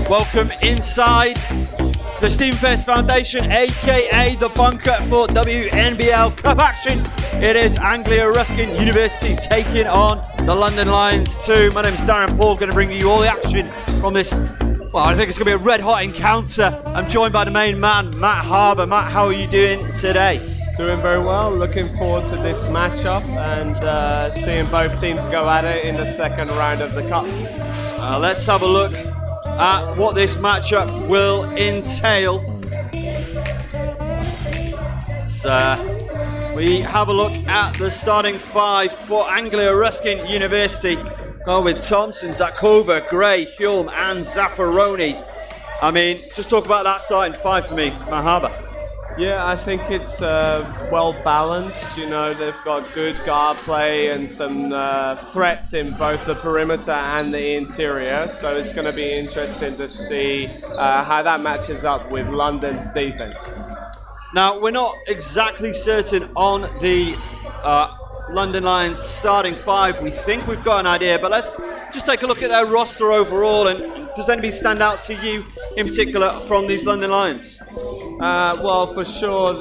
Welcome inside the Stephen Perse Foundation, aka the bunker for WNBL Cup action. It is Anglia Ruskin University taking on the London Lions 2. My name is Darren Paul, going to bring you all the action from this. Well, I think it's going to be a red hot encounter. I'm joined by the main man, Matt Harber. Matt, how are you doing today? Doing very well, looking forward to this matchup and seeing both teams go at it in the second round of the Cup. Let's have a look at what this matchup will entail. So we have a look at the starting five for Anglia Ruskin University. Going with Thompson, Zakova, Gray, Hulme and Zaffaroni. I mean, just talk about that starting five for me, Matt Harber. Yeah, I think it's well balanced. You know, they've got good guard play and some threats in both the perimeter and the interior. So it's going to be interesting to see how that matches up with London's defense. Now, we're not exactly certain on the London Lions starting five. We think we've got an idea, but let's just take a look at their roster overall. And does anybody stand out to you in particular from these London Lions? Well, for sure,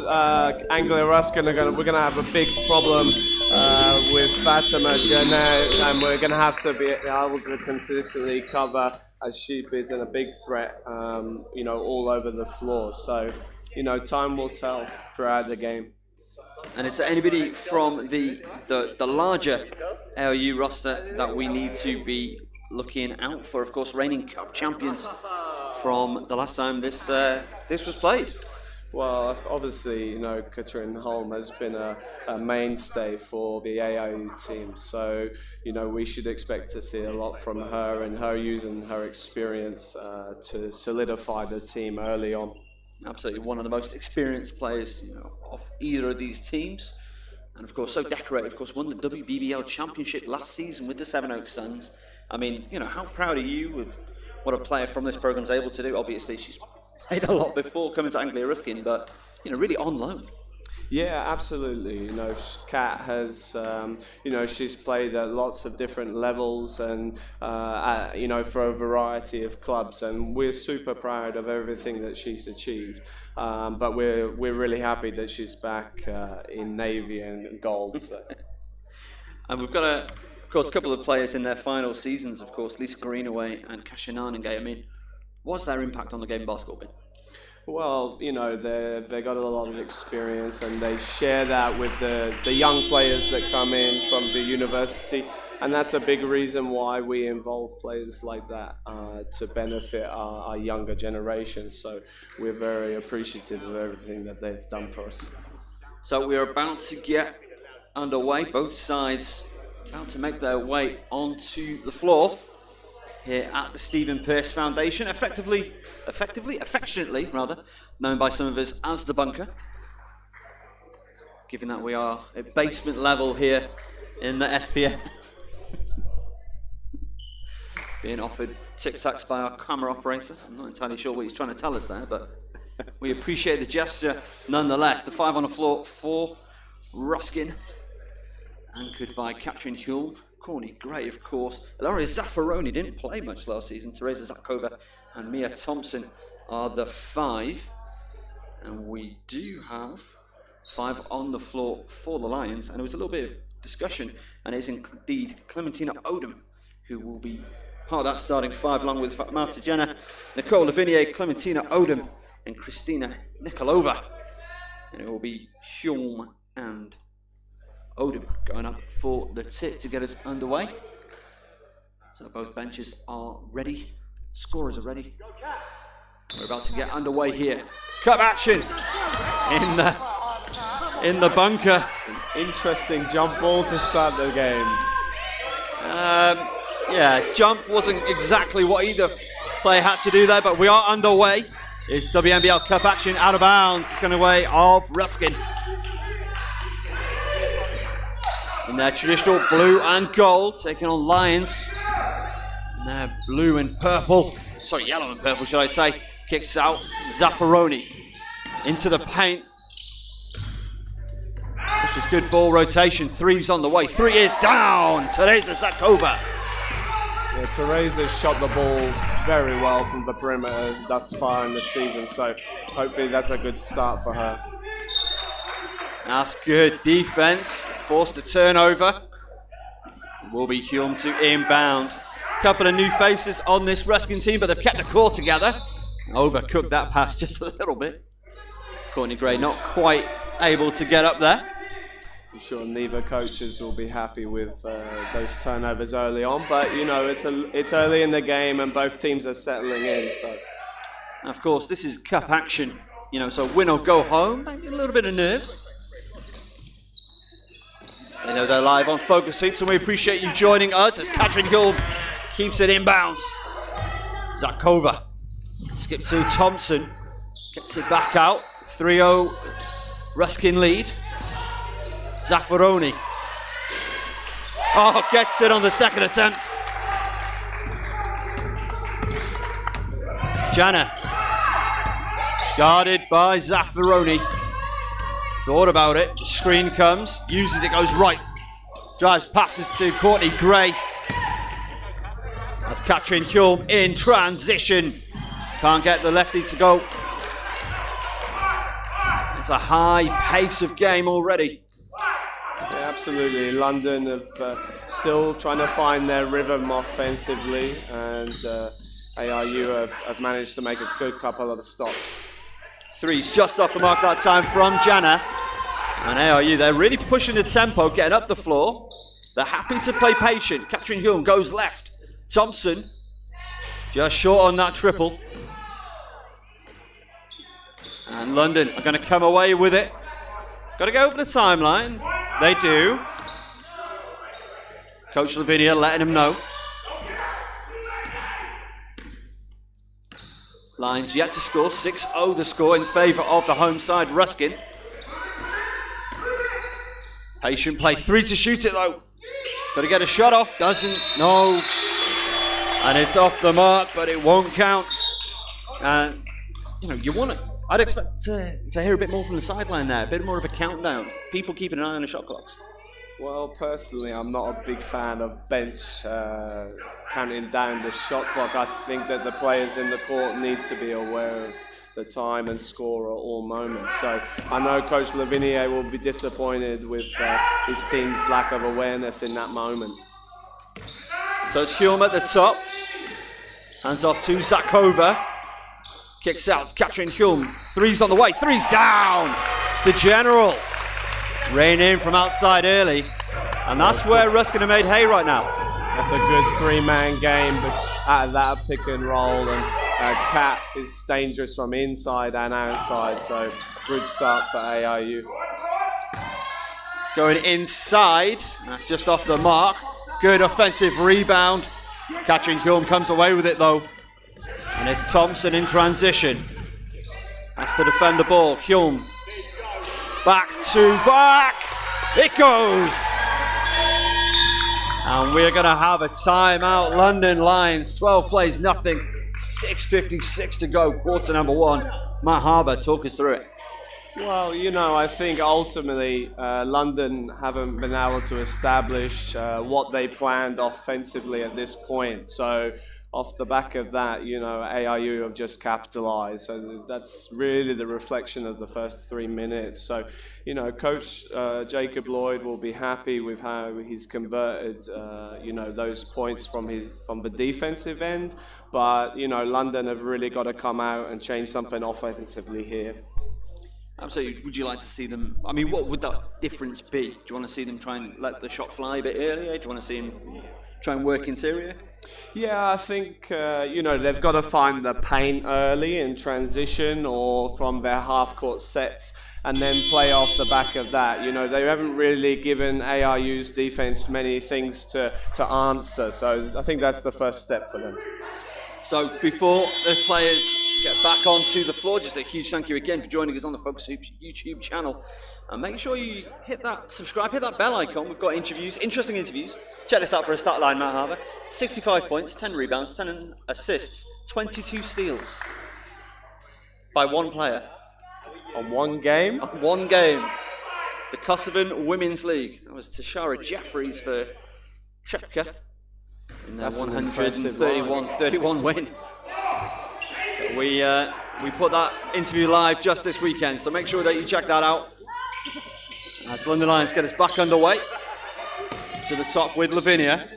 Anglia Ruskin we're going to have a big problem with Fatima Janet, and we're going to have to be able to consistently cover as she is in a big threat, you know, all over the floor. So time will tell throughout the game. And is there anybody from the larger ARU roster that we need to be looking out for? Of course, reigning cup champions from the last time this was played. Well, obviously, Katrin Holm has been a mainstay for the AIU team. So, we should expect to see a lot from her and her using her experience to solidify the team early on. Absolutely, one of the most experienced players of either of these teams. And of course, so decorated, of course, won the WBBL Championship last season with the Seven Oaks Suns. I mean, how proud are you of what a player from this program is able to do? Obviously, she's played a lot before coming to Anglia Ruskin, but really on loan. Yeah, absolutely. Kat has, she's played at lots of different levels and, for a variety of clubs, and we're super proud of everything that she's achieved. But we're really happy that she's back in navy and gold. So. And we've got of course, a couple of players in their final seasons. Of course, Lisa Greenaway and Kasia Nanengay. I mean, what's their impact on the game of basketball been? Well, they've got a lot of experience, and they share that with the young players that come in from the university, and that's a big reason why we involve players like that to benefit our younger generation. So we're very appreciative of everything that they've done for us. So we're about to get underway. Both sides about to make their way onto the floor here at the Stephen Perse Foundation, affectionately known by some of us as the bunker. Given that we are at basement level here in the SPF. Being offered tic-tacs by our camera operator. I'm not entirely sure what he's trying to tell us there, but we appreciate the gesture nonetheless. The 5 on the floor for Ruskin, anchored by Katrin Hulme. Courtney Gray, of course. Ilaria Zaffaroni didn't play much last season. Teresa Zakova and Mia Thompson are the 5. And we do have 5 on the floor for the Lions. And there was a little bit of discussion, and it's indeed Clementina Odom who will be part of that starting 5, along with Marta Jenner, Nicole Lavinier, Clementina Odom, and Christina Nikolova. And it will be Hulme and Odom going up for the tip to get us underway. So both benches are ready. Scorers are ready. We're about to get underway here. Cup action in the bunker. Interesting jump ball to start the game. Yeah, jump wasn't exactly what either player had to do there, but we are underway. It's WNBL Cup action out of bounds. It's going away of Ruskin. In their traditional blue and gold, taking on Lions. In their blue and purple, yellow and purple, should I say. Kicks out Zaffaroni into the paint. This is good ball rotation. 3's on the way. 3 is down. Teresa Zakova. Yeah, Teresa shot the ball very well from the perimeter thus far in the season, so hopefully that's a good start for her. That's good defense. Forced a turnover. Will be Hulme to inbound. Couple of new faces on this Ruskin team, but they've kept the core together. Overcooked that pass just a little bit. Courtney Gray not quite able to get up there. I'm sure neither coaches will be happy with those turnovers early on, but it's early in the game and both teams are settling in. So, of course, this is cup action. So win or go home. Maybe a little bit of nerves. They know they're live on FocusHoops, and we appreciate you joining us as Katrin Hulme keeps it inbounds. Zakova. Skip to Thompson. Gets it back out. 3-0 Ruskin lead. Zaffaroni. Oh, gets it on the second attempt. Jana. Guarded by Zaffaroni. Thought about it. Screen comes. Uses it. Goes right. Drives passes to Courtney Gray. That's Katrin Hulme in transition. Can't get the lefty to go. It's a high pace of game already. Yeah, absolutely. London have still trying to find their rhythm offensively, and ARU have managed to make a good couple of stops. Three's just off the mark that time from Jana. And ARU, they're really pushing the tempo, getting up the floor. They're happy to play patient. Katrin Hulme goes left. Thompson just short on that triple. And London are going to come away with it. Got to go over the timeline. They do. Coach Lavinia letting them know. Lions yet to score. 6-0 the score in favour of the home side, Ruskin. Patient play. Three to shoot it though. Got to get a shot off. Doesn't. No. And it's off the mark, but it won't count. And, you know, you want to... I'd expect to hear a bit more from the sideline there, a bit more of a countdown. People keeping an eye on the shot clocks. Well, personally, I'm not a big fan of bench counting down the shot clock. I think that the players in the court need to be aware of the time and score at all moments. So I know Coach Lavinia will be disappointed with his team's lack of awareness in that moment. So it's Hulme at the top. Hands off to Zakova. Kicks out, Katrin Hulme. Three's on the way, three's down. The general. Rain in from outside early. And that's where Ruskin have made hay right now. That's a good three-man game, but out of that pick and roll, and Kat is dangerous from inside and outside, so good start for ARU. Going inside, that's just off the mark. Good offensive rebound. Katrin Hulme comes away with it though. And it's Thompson in transition. Has to defend the ball. Hulme. Back to back. It goes. And we're going to have a timeout. London Lions, 12 plays, nothing. 6:56 to go, quarter number one. Matt Harber, talk us through it. Well, you know, I think ultimately London haven't been able to establish what they planned offensively at this point. So off the back of that, you know, ARU have just capitalized. So that's really the reflection of the first 3 minutes. So, you know, Coach Jacob Lloyd will be happy with how he's converted, you know, those points from the defensive end. But, you know, London have really got to come out and change something offensively here. Absolutely. Would you like to see them? I mean, what would that difference be? Do you want to see them try and let the shot fly a bit earlier? Do you want to see them try and work interior? Yeah, I think, you know, they've got to find the paint early in transition or from their half-court sets and then play off the back of that. You know, they haven't really given ARU's defense many things to answer. So I think that's the first step for them. So before the players get back onto the floor, just a huge thank you again for joining us on the FocusHoops YouTube channel. And make sure you hit that subscribe, hit that bell icon. We've got interviews, interesting interviews. Check this out for a stat line, Matt Harber. 65 points, 10 rebounds, 10 assists, 22 steals by one player. On one game? On one game. The Kosovan Women's League. That was Tashara Jeffries for Chepka. In their 131-31 win. So we put that interview live just this weekend, so make sure that you check that out. As London Lions get us back underway to the top with Lavinia.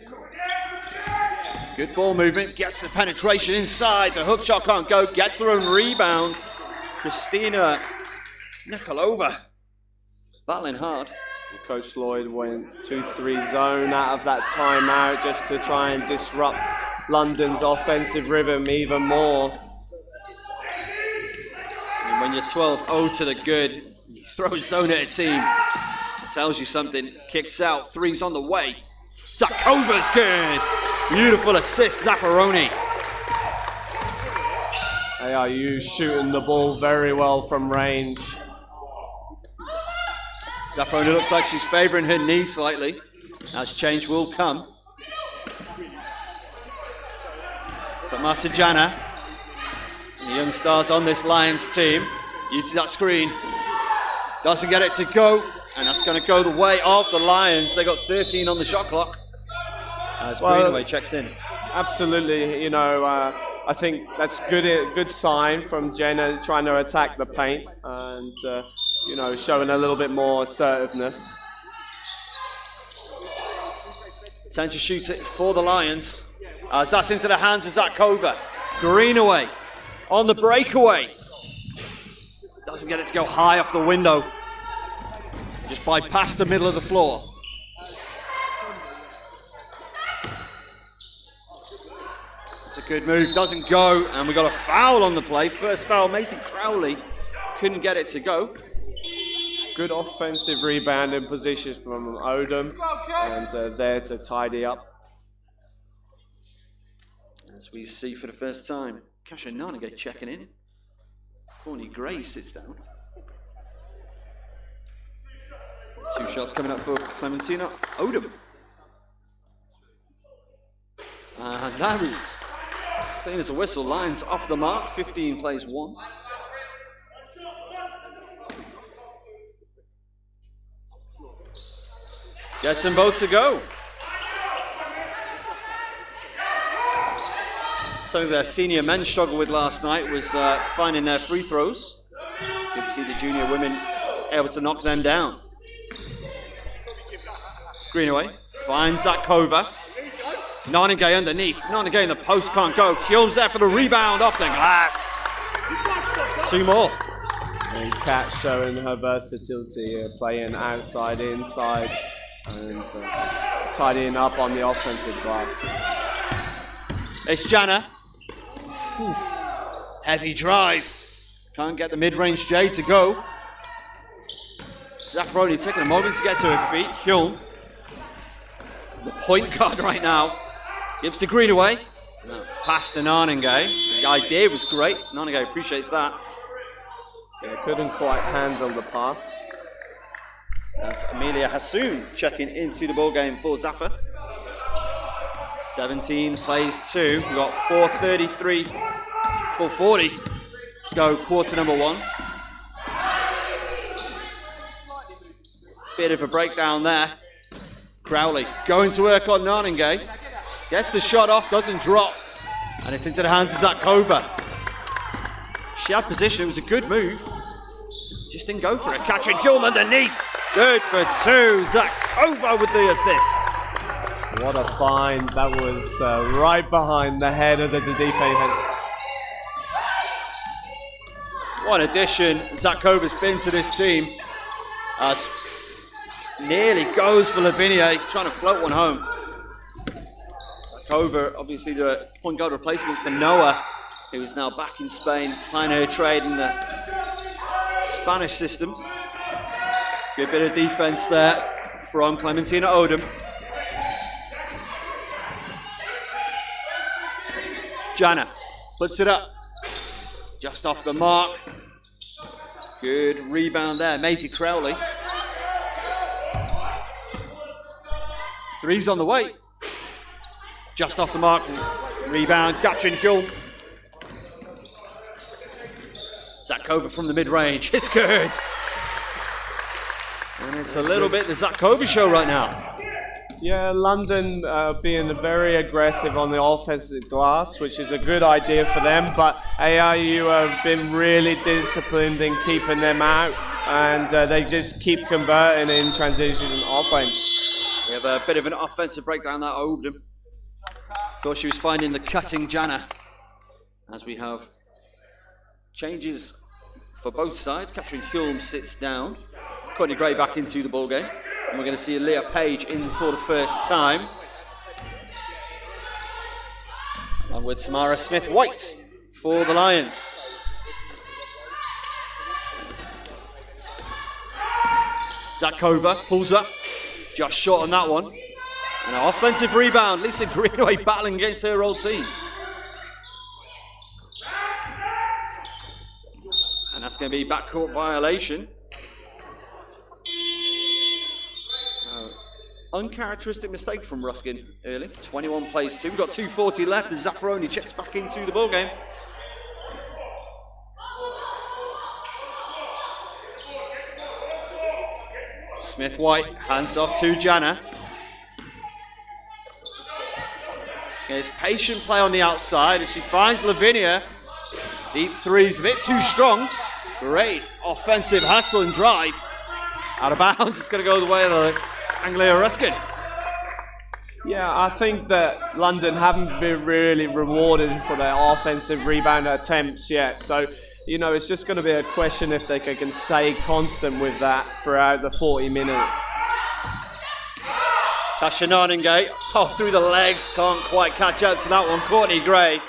Good ball movement, gets the penetration inside, the hook shot can't go, gets her own rebound. Christina Nikolova battling hard. Coach Lloyd went 2-3 zone out of that timeout just to try and disrupt London's offensive rhythm even more. And when you're 12-0 to the good, you throw a zone at a team, it tells you something. Kicks out, three's on the way. Zakova's good. Beautiful assist, Zaffaroni. ARU shooting the ball very well from range. Zaffaroni looks like she's favouring her knee slightly, as change will come. But Martajana, the young stars on this Lions team, uses that screen, doesn't get it to go, and that's going to go the way of the Lions. They got 13 on the shot clock, as Greenaway checks in. Absolutely, you know, I think that's good sign from Jenna trying to attack the paint and, you know, showing a little bit more assertiveness. Time to shoot it for the Lions. As that's into the hands of Zakova. Greenaway on the breakaway. Doesn't get it to go high off the window. Just bypass the middle of the floor. It's a good move, doesn't go, and we got a foul on the play. First foul, Macy Crowley couldn't get it to go. Good offensive rebound in position from Odom, and there to tidy up. As we see for the first time, Kasha Nanagay checking in. Courtney Gray sits down. 2 shots coming up for Clementina Odom. And that is clean as a whistle. Lions off the mark. 15 plays 1. Gets them both to go. Something their senior men struggled with last night was finding their free throws. Good to see the junior women able to knock them down. Greenaway finds Zakova. Nanagay underneath. Nanagay in the post, can't go. Kills there for the rebound off the glass. 2 more. And Kat showing her versatility, playing outside, inside, and tidying up on the offensive glass. It's Jana. Heavy drive. Can't get the mid-range J to go. Zaffaroni taking a moment to get to her feet. Hyun, the point guard right now, gives to Greenaway. No, pass to Nanagay. The idea was great. Nanagay appreciates that. Yeah, couldn't quite handle the pass. That's Amelia Hassoun checking into the ball game for Zaffa. 17 plays 2. We've got 4:33, 4:40 to go, quarter number 1. Bit of a breakdown there. Crowley going to work on Nanagay. Gets the shot off, doesn't drop. And it's into the hands of Zakova. She had position, it was a good move. Just didn't go for it. Katrin Hulme underneath. Good for 2. Zakova with the assist. What a find. That was right behind the head of the defense. What addition Zakova's been to this team. Nearly goes for Lavinia, trying to float one home. Zakova, obviously the point guard replacement for Noah, who is now back in Spain, playing her trade in the Spanish system. Good bit of defense there from Clementina Odom. Jana puts it up, just off the mark. Good rebound there, Maisie Crowley. 3's on the way. Just off the mark, rebound, Katrin Hulme. Zakova from the mid-range, it's good. And it's a little bit the Zakova show right now. Yeah, London being very aggressive on the offensive glass, which is a good idea for them, but ARU have been really disciplined in keeping them out, and they just keep converting in transition and offense. We have a bit of an offensive breakdown that Odom. Thought she was finding the cutting Jana. As we have changes for both sides. Katrin Hulme sits down. Courtney Gray back into the ball game. And we're going to see Leah Page in for the first time. Along with Tamara Smith-White for the Lions. Zakova pulls up. Just short on that one. And an offensive rebound. Lisa Greenaway battling against her old team. And that's going to be backcourt violation. Uncharacteristic mistake from Ruskin early. 21 plays 2. We've got 2:40 left as Zaffaroni checks back into the ball game. Smith-White hands off to Jana. There's patient play on the outside as she finds Lavinia. Deep 3's a bit too strong. Great offensive hustle and drive. Out of bounds, it's going to go the way of Anglia Ruskin. Yeah, I think that London haven't been really rewarded for their offensive rebound attempts yet. So, it's just going to be a question if they can stay constant with that throughout the 40 minutes. Tasha Naningay, through the legs, can't quite catch up to that one. Courtney Gray.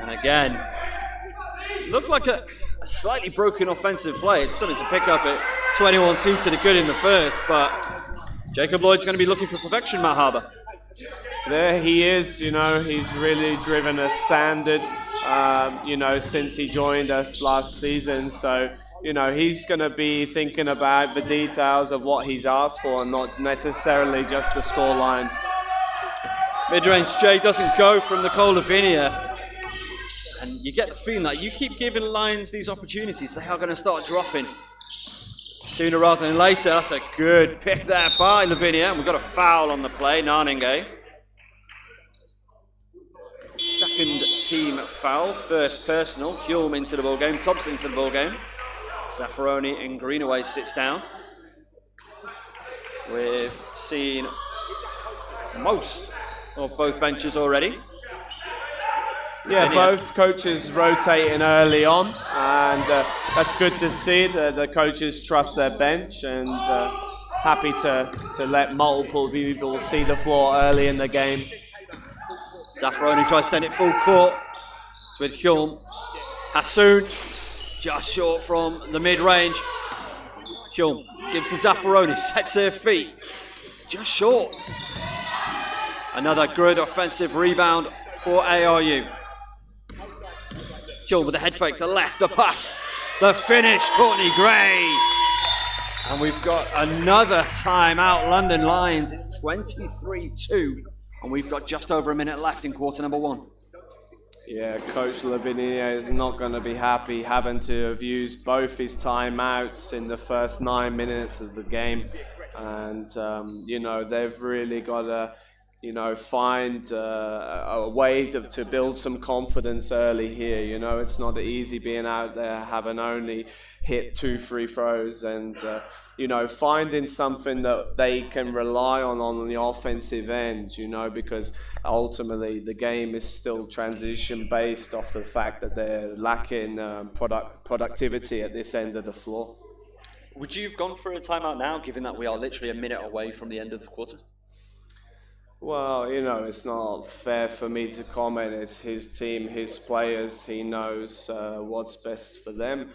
And again, looked like a slightly broken offensive play. It's something to pick up at 21-2 to the good in the first, but Jacob Lloyd's going to be looking for perfection, Matt Harber. There he is, he's really driven a standard, since he joined us last season. So, he's going to be thinking about the details of what he's asked for and not necessarily just the scoreline. Mid-range J doesn't go from Nicole Lavinia. And you get the feeling that you keep giving Lions these opportunities, they are going to start dropping sooner rather than later. That's a good pick there by Lavinia. And we've got a foul on the play, Naningay. Second team foul, first personal. Hulme into the ball game, Thompson into the ball game. Zaffaroni and Greenaway sits down. We've seen most of both benches already. Yeah, both coaches rotating early on, and that's good to see. The coaches trust their bench and happy to let multiple people see the floor early in the game. Zaffaroni tries to send it full court with Hulme. Hassoun just short from the mid-range. Hulme gives to Zaffaroni, sets her feet, just short. Another good offensive rebound for ARU. Hulme with the head fake, the left, the pass, the finish, Courtney Gray. And we've got another timeout, London Lions. It's 23-2, and we've got just over a minute left in quarter number one. Yeah, Coach Lavinia is not going to be happy having to have used both his timeouts in the first 9 minutes of the game. And, they've really got to, find a way to build some confidence early here. It's not easy being out there having only hit 2 free throws and, finding something that they can rely on the offensive end, because ultimately the game is still transition based off the fact that they're lacking productivity at this end of the floor. Would you have gone for a timeout now, given that we are literally a minute away from the end of the quarter? Well, it's not fair for me to comment. It's his team, his players. He knows what's best for them.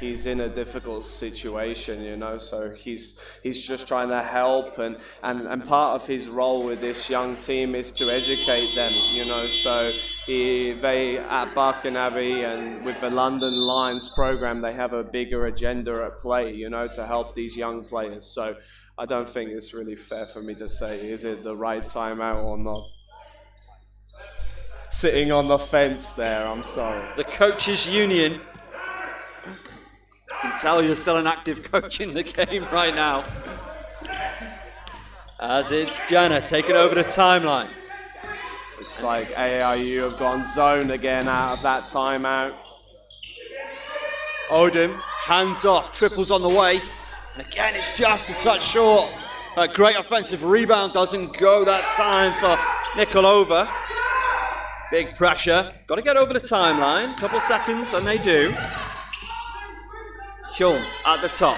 He's in a difficult situation, so he's just trying to help, and part of his role with this young team is to educate them, so they at Barking Abbey and with the London Lions program, they have a bigger agenda at play, to help these young players. So I don't think it's really fair for me to say, is it the right timeout or not? Sitting on the fence there, I'm sorry. The Coaches Union. I can tell you're still an active coach in the game right now. As it's Jana taking over the timeline. Looks like ARU have gone zone again out of that timeout. Odom, hands off, triples on the way. And again, it's just a touch short. A great offensive rebound doesn't go that time for Nikolova. Big pressure. Got to get over the timeline. Couple seconds, and they do. Hulme at the top.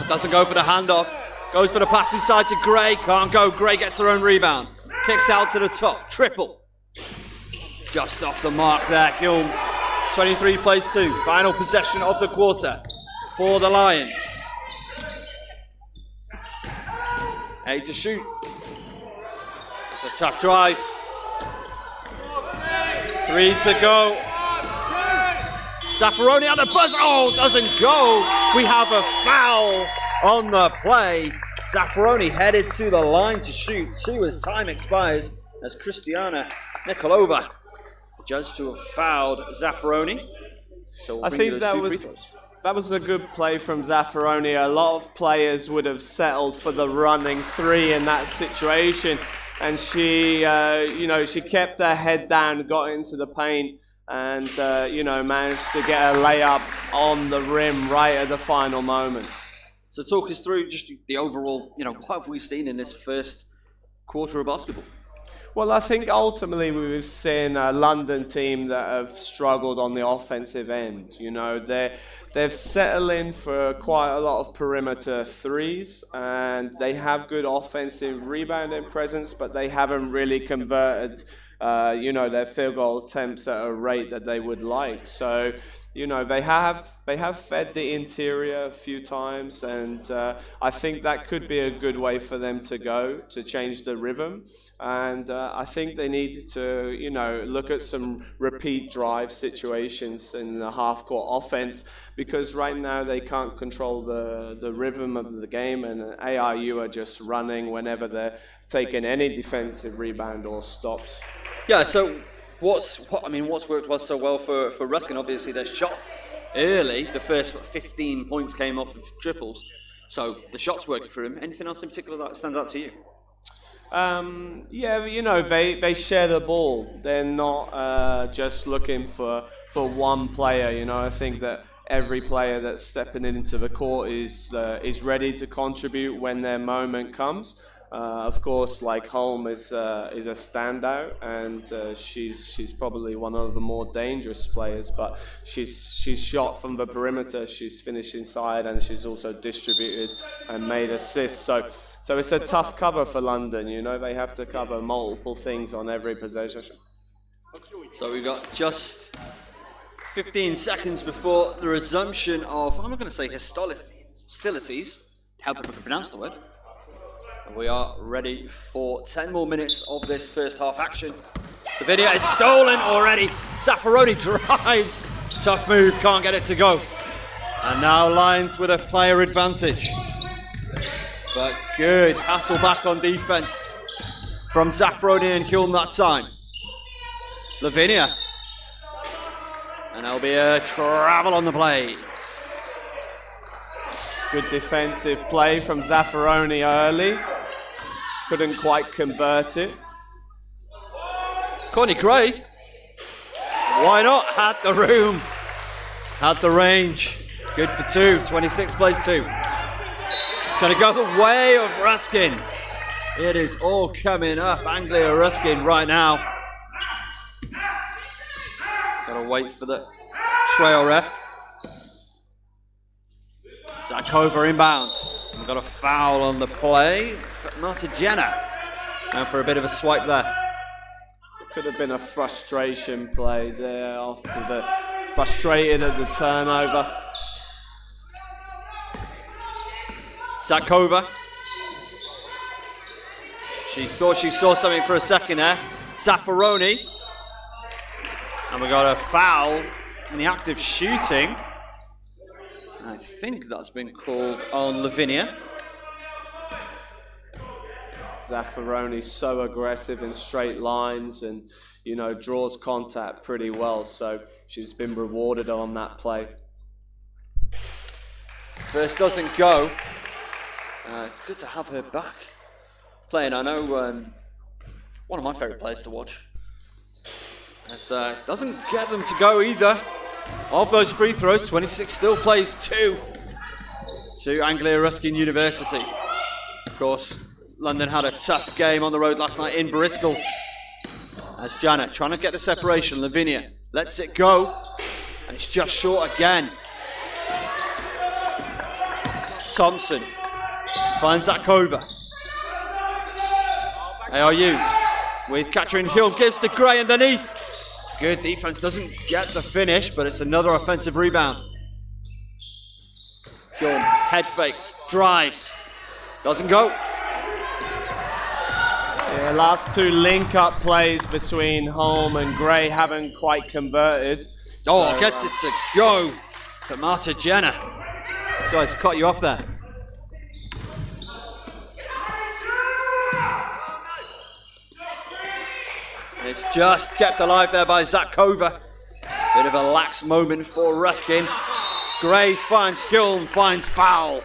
Doesn't go for the handoff. Goes for the pass inside to Gray. Can't go. Gray gets her own rebound. Kicks out to the top. Triple. Just off the mark there, Hulme. 23 plays 2. Final possession of the quarter for the Lions. 8 to shoot. It's a tough drive. 3 to go. Zaffaroni at the buzzer. Doesn't go. We have a foul on the play. Zaffaroni headed to the line to shoot 2 as time expires, as Christiana Nikolova judged to have fouled Zaffaroni. So I think that was a good play from Zaffaroni. A lot of players would have settled for the running 3 in that situation, and she kept her head down, got into the paint, and managed to get a layup on the rim right at the final moment. So talk us through just the overall, what have we seen in this first quarter of basketball? Well, I think ultimately we've seen a London team that have struggled on the offensive end. You know, they've settled in for quite a lot of perimeter threes, and they have good offensive rebounding presence, but they haven't really converted, their field goal attempts at a rate that they would like. So, you know, they have fed the interior a few times, and I think that could be a good way for them to go to change the rhythm. And I think they need to, you know, look at some repeat drive situations in the half-court offense, because right now they can't control the rhythm of the game, and ARU are just running whenever they're taking any defensive rebound or stops. Yeah, so what's worked so well for Ruskin? Obviously, their shot early. The first 15 points came off of triples, so the shot's working for him. Anything else in particular that stands out to you? Yeah, you know, they share the ball. They're not just looking for one player. You know, I think that every player that's stepping into the court is ready to contribute when their moment comes. Of course, like Holm is a standout, and she's probably one of the more dangerous players. But she's shot from the perimeter, she's finished inside, and she's also distributed and made assists. So it's a tough cover for London. You know, they have to cover multiple things on every possession. So we've got just 15 seconds before the resumption of, I'm not going to say hostilities, however I can pronounce the word. And we are ready for 10 more minutes of this first half action. The video is stolen already. Zaffaroni drives. Tough move, can't get it to go. And now Lions with a player advantage. But good hassle back on defense from Zaffaroni and Hulme that time. Lavinia. And there'll be a travel on the play. Good defensive play from Zaffaroni early. Couldn't quite convert it. Courtney Gray. Why not? Had the room. Had the range. Good for two. 26 plays two. It's going to go the way of Ruskin. It is all coming up. Anglia Ruskin right now. Got to wait for the trail ref. Zakova inbounds. We've got a foul on the play. Marta Jenna. And for a bit of a swipe there. Could have been a frustration play there after the frustrated at the turnover. Zakova. She thought she saw something for a second there. Zaffaroni. And we got a foul in the act of shooting. I think that's been called on Lavinia. Zaffaroni's so aggressive in straight lines and, you know, draws contact pretty well. So she's been rewarded on that play. First doesn't go. It's good to have her back playing. I know one of my favourite players to watch. Doesn't get them to go either. Of those free throws, 26 still plays two to Anglia Ruskin University. Of course, London had a tough game on the road last night in Bristol. As Janet trying to get the separation. Lavinia lets it go, and it's just short again. Thompson finds Zakova. ARU with Katrin Hill, gives to Gray underneath. Good defense, doesn't get the finish, but it's another offensive rebound. Hulme head fakes, drives, doesn't go. Yeah, last two link-up plays between Holme and Gray haven't quite converted. Oh, gets it to go for Marta Jenna. Sorry to cut you off there. It's just kept alive there by Zakova. Bit of a lax moment for Ruskin. Gray finds Hulme, finds foul.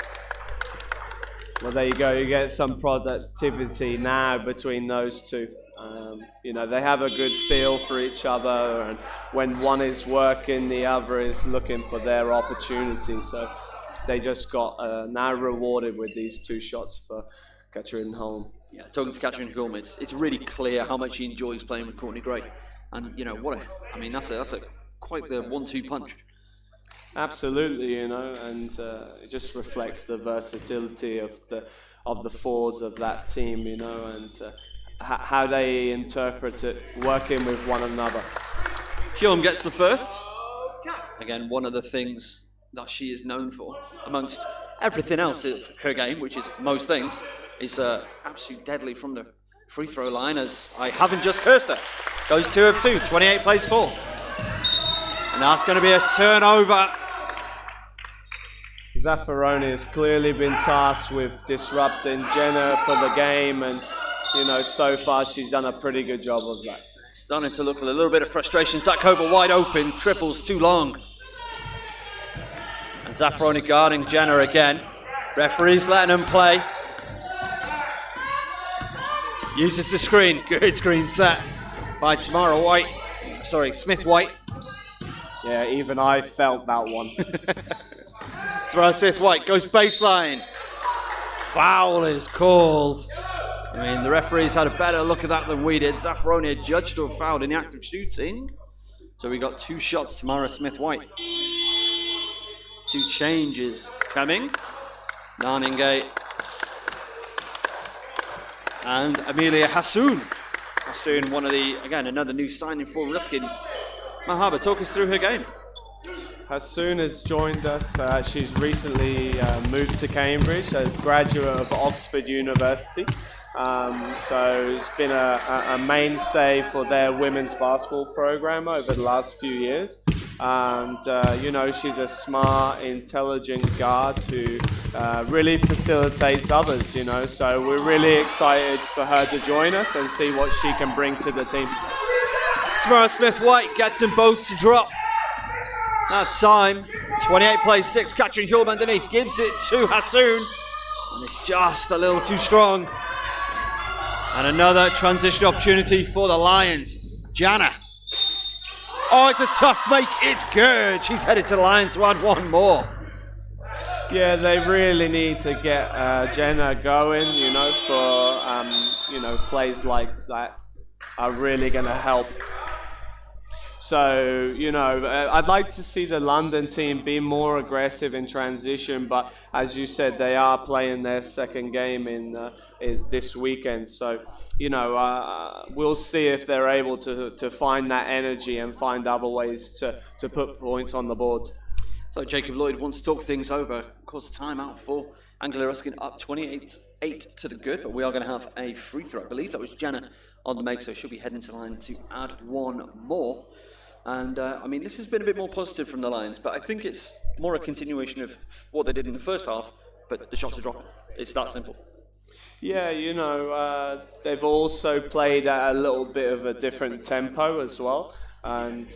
Well, there you go. You get some productivity now between those two. You know, they have a good feel for each other, and when one is working, the other is looking for their opportunity. So they just got now rewarded with these two shots for Catherine Holm. Yeah, talking to Catherine Holm, it's really clear how much she enjoys playing with Courtney Gray, and that's a quite the 1-2 punch. Absolutely, and it just reflects the versatility of the forwards of that team, and how they interpret it, working with one another. Hyun gets the first. Again, one of the things that she is known for, amongst everything else of her game, which is most things, is absolute deadly from the free throw line, as I haven't just cursed her. Goes 2 of 2, 28 plays 4. And that's going to be a turnover. Zaffaroni has clearly been tasked with disrupting Jenna for the game, and so far she's done a pretty good job of that. Starting to look with a little bit of frustration. Zakova wide open, triples too long. And Zaffaroni guarding Jenna again. Referee's letting him play. Uses the screen. Good screen set by Smith White. Yeah, even I felt that one. Tamara Smith White goes baseline. Foul is called. I mean, the referees had a better look at that than we did. Zaffaroni had judged to have fouled in the act of shooting. So we got 2 shots, Tamara Smith White. 2 changes coming. Narninge and Amelia Hassoun. Hassoun, another new signing for Ruskin. Harber, talk us through her game. Hassoun has joined us. She's recently moved to Cambridge, a graduate of Oxford University. So it's been a mainstay for their women's basketball program over the last few years. And, she's a smart, intelligent guard who really facilitates others, So we're really excited for her to join us and see what she can bring to the team. Tamara Smith White gets them both to drop. That time, 28 plays 6. Catherine Hulme underneath gives it to Hassoun. And it's just a little too strong. And another transition opportunity for the Lions. Jana. Oh, it's a tough make. It's good. She's headed to the Lions to add 1 more. Yeah, they really need to get Jenna going, for, plays like that are really going to help. So, I'd like to see the London team be more aggressive in transition, but as you said, they are playing their second game in this weekend. So, we'll see if they're able to find that energy and find other ways to put points on the board. So Jacob Lloyd wants to talk things over. Of course, timeout for Anglia Ruskin, up 28-8 to the good, but we are going to have a free throw. I believe that was Jenna on the make, so she'll be heading to the line to add 1 more. And, this has been a bit more positive from the Lions, but I think it's more a continuation of what they did in the first half, but the shots are dropping. It's that simple. Yeah, they've also played at a little bit of a different tempo as well. And,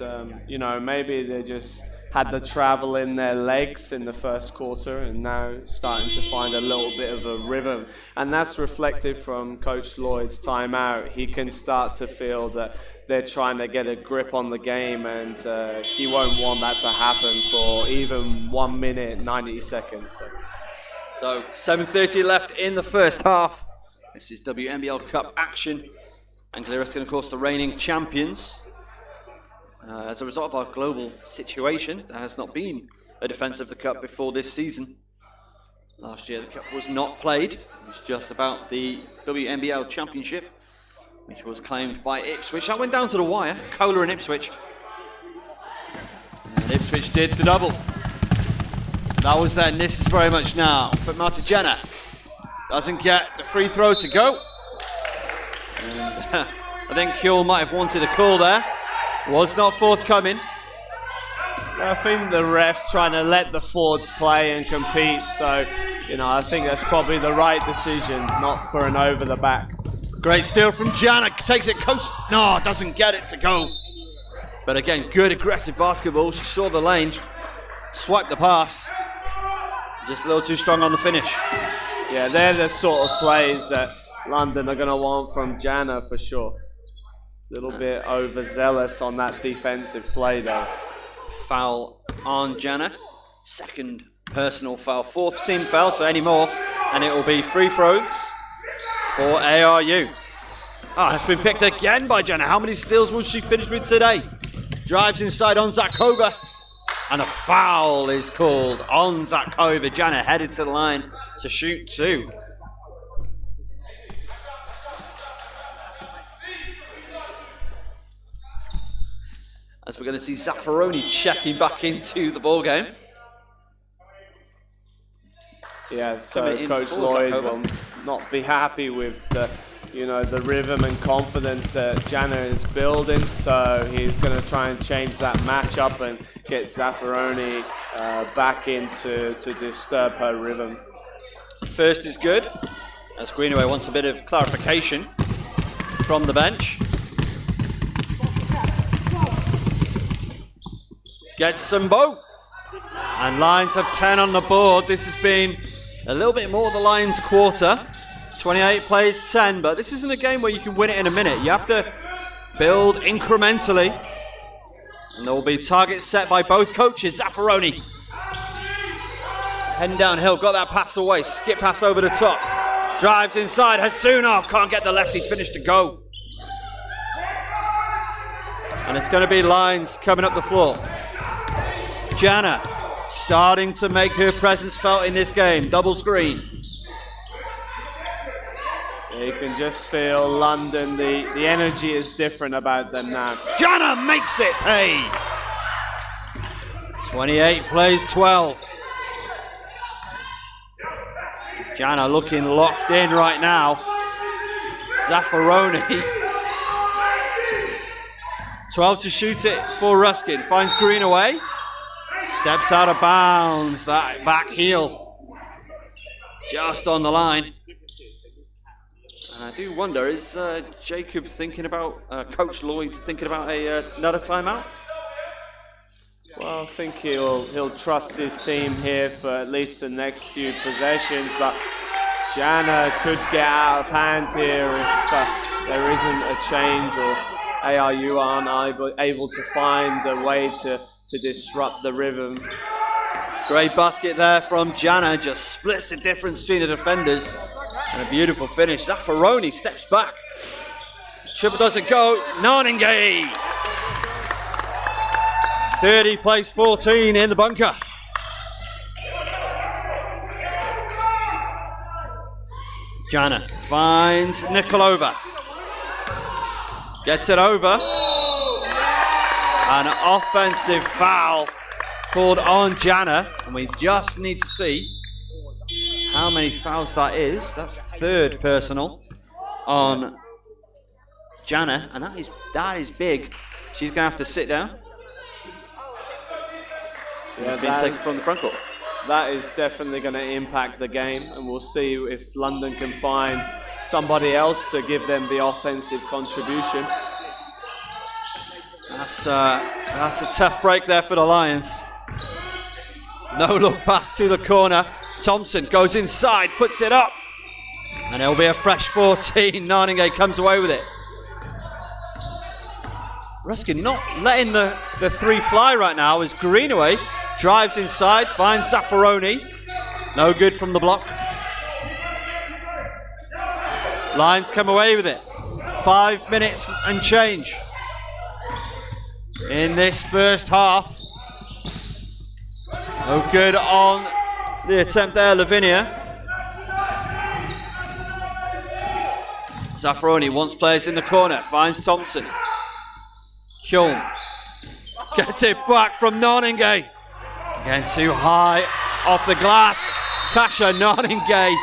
maybe they just had the travel in their legs in the first quarter and now starting to find a little bit of a rhythm. And that's reflected from Coach Lloyd's timeout. He can start to feel that they're trying to get a grip on the game, and he won't want that to happen for even 1 minute, 90 seconds. So 7:30 left in the first half. This is WNBL Cup action. Anglia Ruskin, of course, the reigning champions. As a result of our global situation, there has not been a defence of the Cup before this season. Last year the Cup was not played. It was just about the WNBL Championship, which was claimed by Ipswich. That went down to the wire, Kohler and Ipswich. And Ipswich did the double. That was then, this is very much now. But Marta Jenna doesn't get the free throw to go. And I think Huel might have wanted a call there. Was not forthcoming. I think the refs trying to let the forwards play and compete. So, I think that's probably the right decision, not for an over the back. Great steal from Jana, takes it coast. No, doesn't get it to go. But again, good aggressive basketball. She saw the lane, swiped the pass. Just a little too strong on the finish. Yeah, they're the sort of plays that London are going to want from Jana for sure. A little bit overzealous on that defensive play though. Foul on Jana. Second personal foul. 4th team foul, so any more. And it will be free throws. for ARU. It's been picked again by Jana. How many steals will she finish with today? Drives inside on Zakova. And a foul is called on Zakova. Jana headed to the line to shoot 2. As we're going to see Zaffaroni checking back into the ball game. Yeah, so Coach Lloyd will not be happy with the rhythm and confidence that Jana is building. So he's going to try and change that matchup and get Zaffaroni back in to disturb her rhythm. First is good, as Greenaway wants a bit of clarification from the bench. Gets them both. And Lions have 10 on the board. This has been a little bit more the Lions quarter. 28 plays 10, but this isn't a game where you can win it in a minute. You have to build incrementally. And there will be targets set by both coaches. Zaffaroni heading downhill, got that pass away. Skip pass over the top. Drives inside. Hasunov can't get the lefty finish to go. And it's going to be Lions coming up the floor. Jana starting to make her presence felt in this game. Double screen. You can just feel London, the energy is different about them now. Jana makes it pay. 28 plays 12. Jana looking locked in right now. Zaffaroni. 12 to shoot it for Ruskin. Finds Greenaway. Steps out of bounds. That back heel. Just on the line. And I do wonder, is Jacob thinking about, Coach Lloyd thinking about another timeout? Well, I think he'll trust his team here for at least the next few possessions, but Jana could get out of hand here if there isn't a change or ARU aren't able to find a way to disrupt the rhythm. Great basket there from Jana, just splits the difference between the defenders. And a beautiful finish. Zaffaroni steps back. Triple doesn't go. Narningay. 30 plays 14 in the bunker. Jana finds Nikolova. Gets it over. An offensive foul called on Jana. And we just need to see how many fouls that is. That's third personal on Jana, and that is big. She's going to have to sit down. Yeah, being taken from the front court. That is definitely going to impact the game, and we'll see if London can find somebody else to give them the offensive contribution. That's a tough break there for the Lions. No look pass to the corner. Thompson goes inside, puts it up, and it'll be a fresh 14. Narningay comes away with it. Ruskin not letting the three fly right now as Greenaway drives inside, finds Zaffaroni. No good from the block. Lions come away with it. 5 minutes and change in this first half. No good on the attempt there, Lavinia. Zaffaroni wants players in the corner, finds Thompson. Kulm gets it back from Narningay. Again, too high off the glass. Kasha Narningay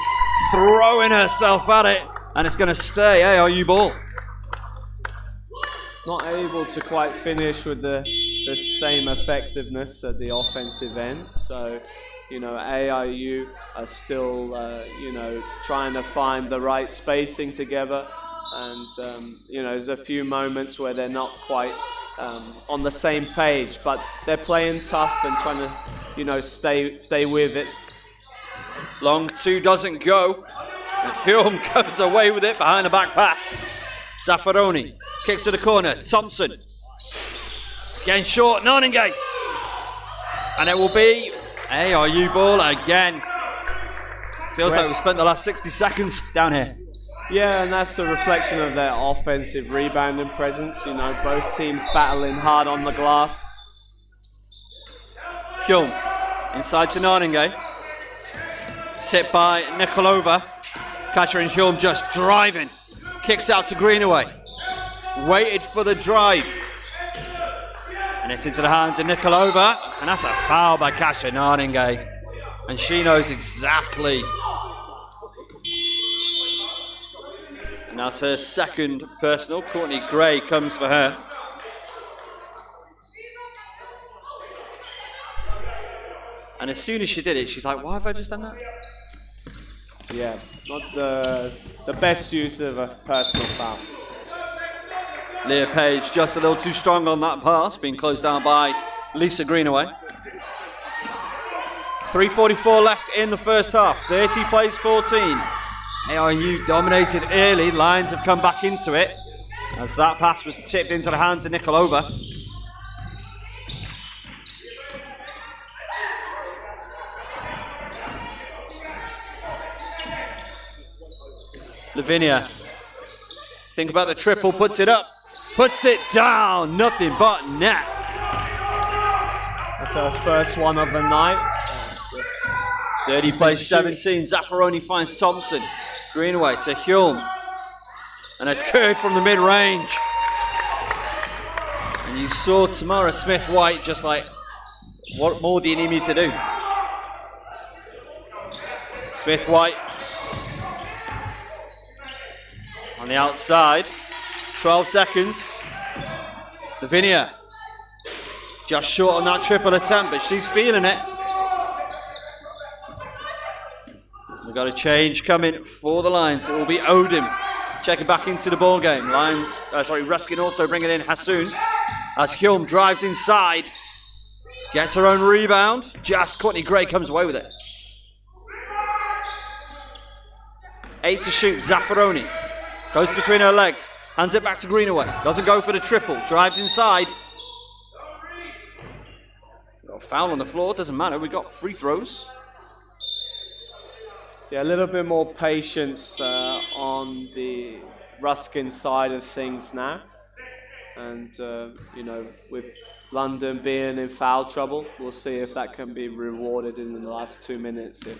throwing herself at it, and it's going to stay ARU ball. Not able to quite finish with the same effectiveness at the offensive end. So, ARU are still, trying to find the right spacing together. And, there's a few moments where they're not quite on the same page, but they're playing tough and trying to, stay with it. Long two doesn't go. And Kulm goes away with it behind the back pass. Zaffaroni kicks to the corner. Thompson. Again short. Narningay. And it will be ARU ball again. Feels like we spent the last 60 seconds down here. Yeah, and that's a reflection of their offensive rebounding presence. You know, both teams battling hard on the glass. Hjulm inside to Narninge. Tipped by Nikolova. Katrin Hjulm just driving. Kicks out to Greenaway. Waited for the drive. And it's into the hands of Nikolova. And that's a foul by Katrin Narninge. And she knows exactly. And that's her second personal. Courtney Gray comes for her. And as soon as she did it, she's like, why have I just done that? Yeah, not the best use of a personal foul. Leah Page just a little too strong on that pass, being closed down by Lisa Greenaway. 3:44 left in the first half. 30 plays 14. ARU dominated early. Lions have come back into it as that pass was tipped into the hands of Nikolova. Lavinia, think about the triple, puts it up, puts it down, nothing but net. That's her first one of the night. 30 plays 17, Zaffaroni finds Thompson. Greenaway to Hjulm. And it's good from the mid-range. And you saw Tamara Smith-White just like, what more do you need me to do? Smith-White on the outside, 12 seconds. Lavinia just short on that triple attempt, but she's feeling it. We've got a change coming for the Lions. It will be Odom checking back into the ball game. Ruskin also bringing in Hassoun as Hjulm drives inside, gets her own rebound. Just Courtney Gray comes away with it. 8 to shoot. Zaffaroni goes between her legs, hands it back to Greenaway. Doesn't go for the triple, drives inside. Got a foul on the floor, doesn't matter. We've got free throws. Yeah, a little bit more patience on the Ruskin side of things now. And, you know, with London being in foul trouble, we'll see if that can be rewarded in the last 2 minutes here.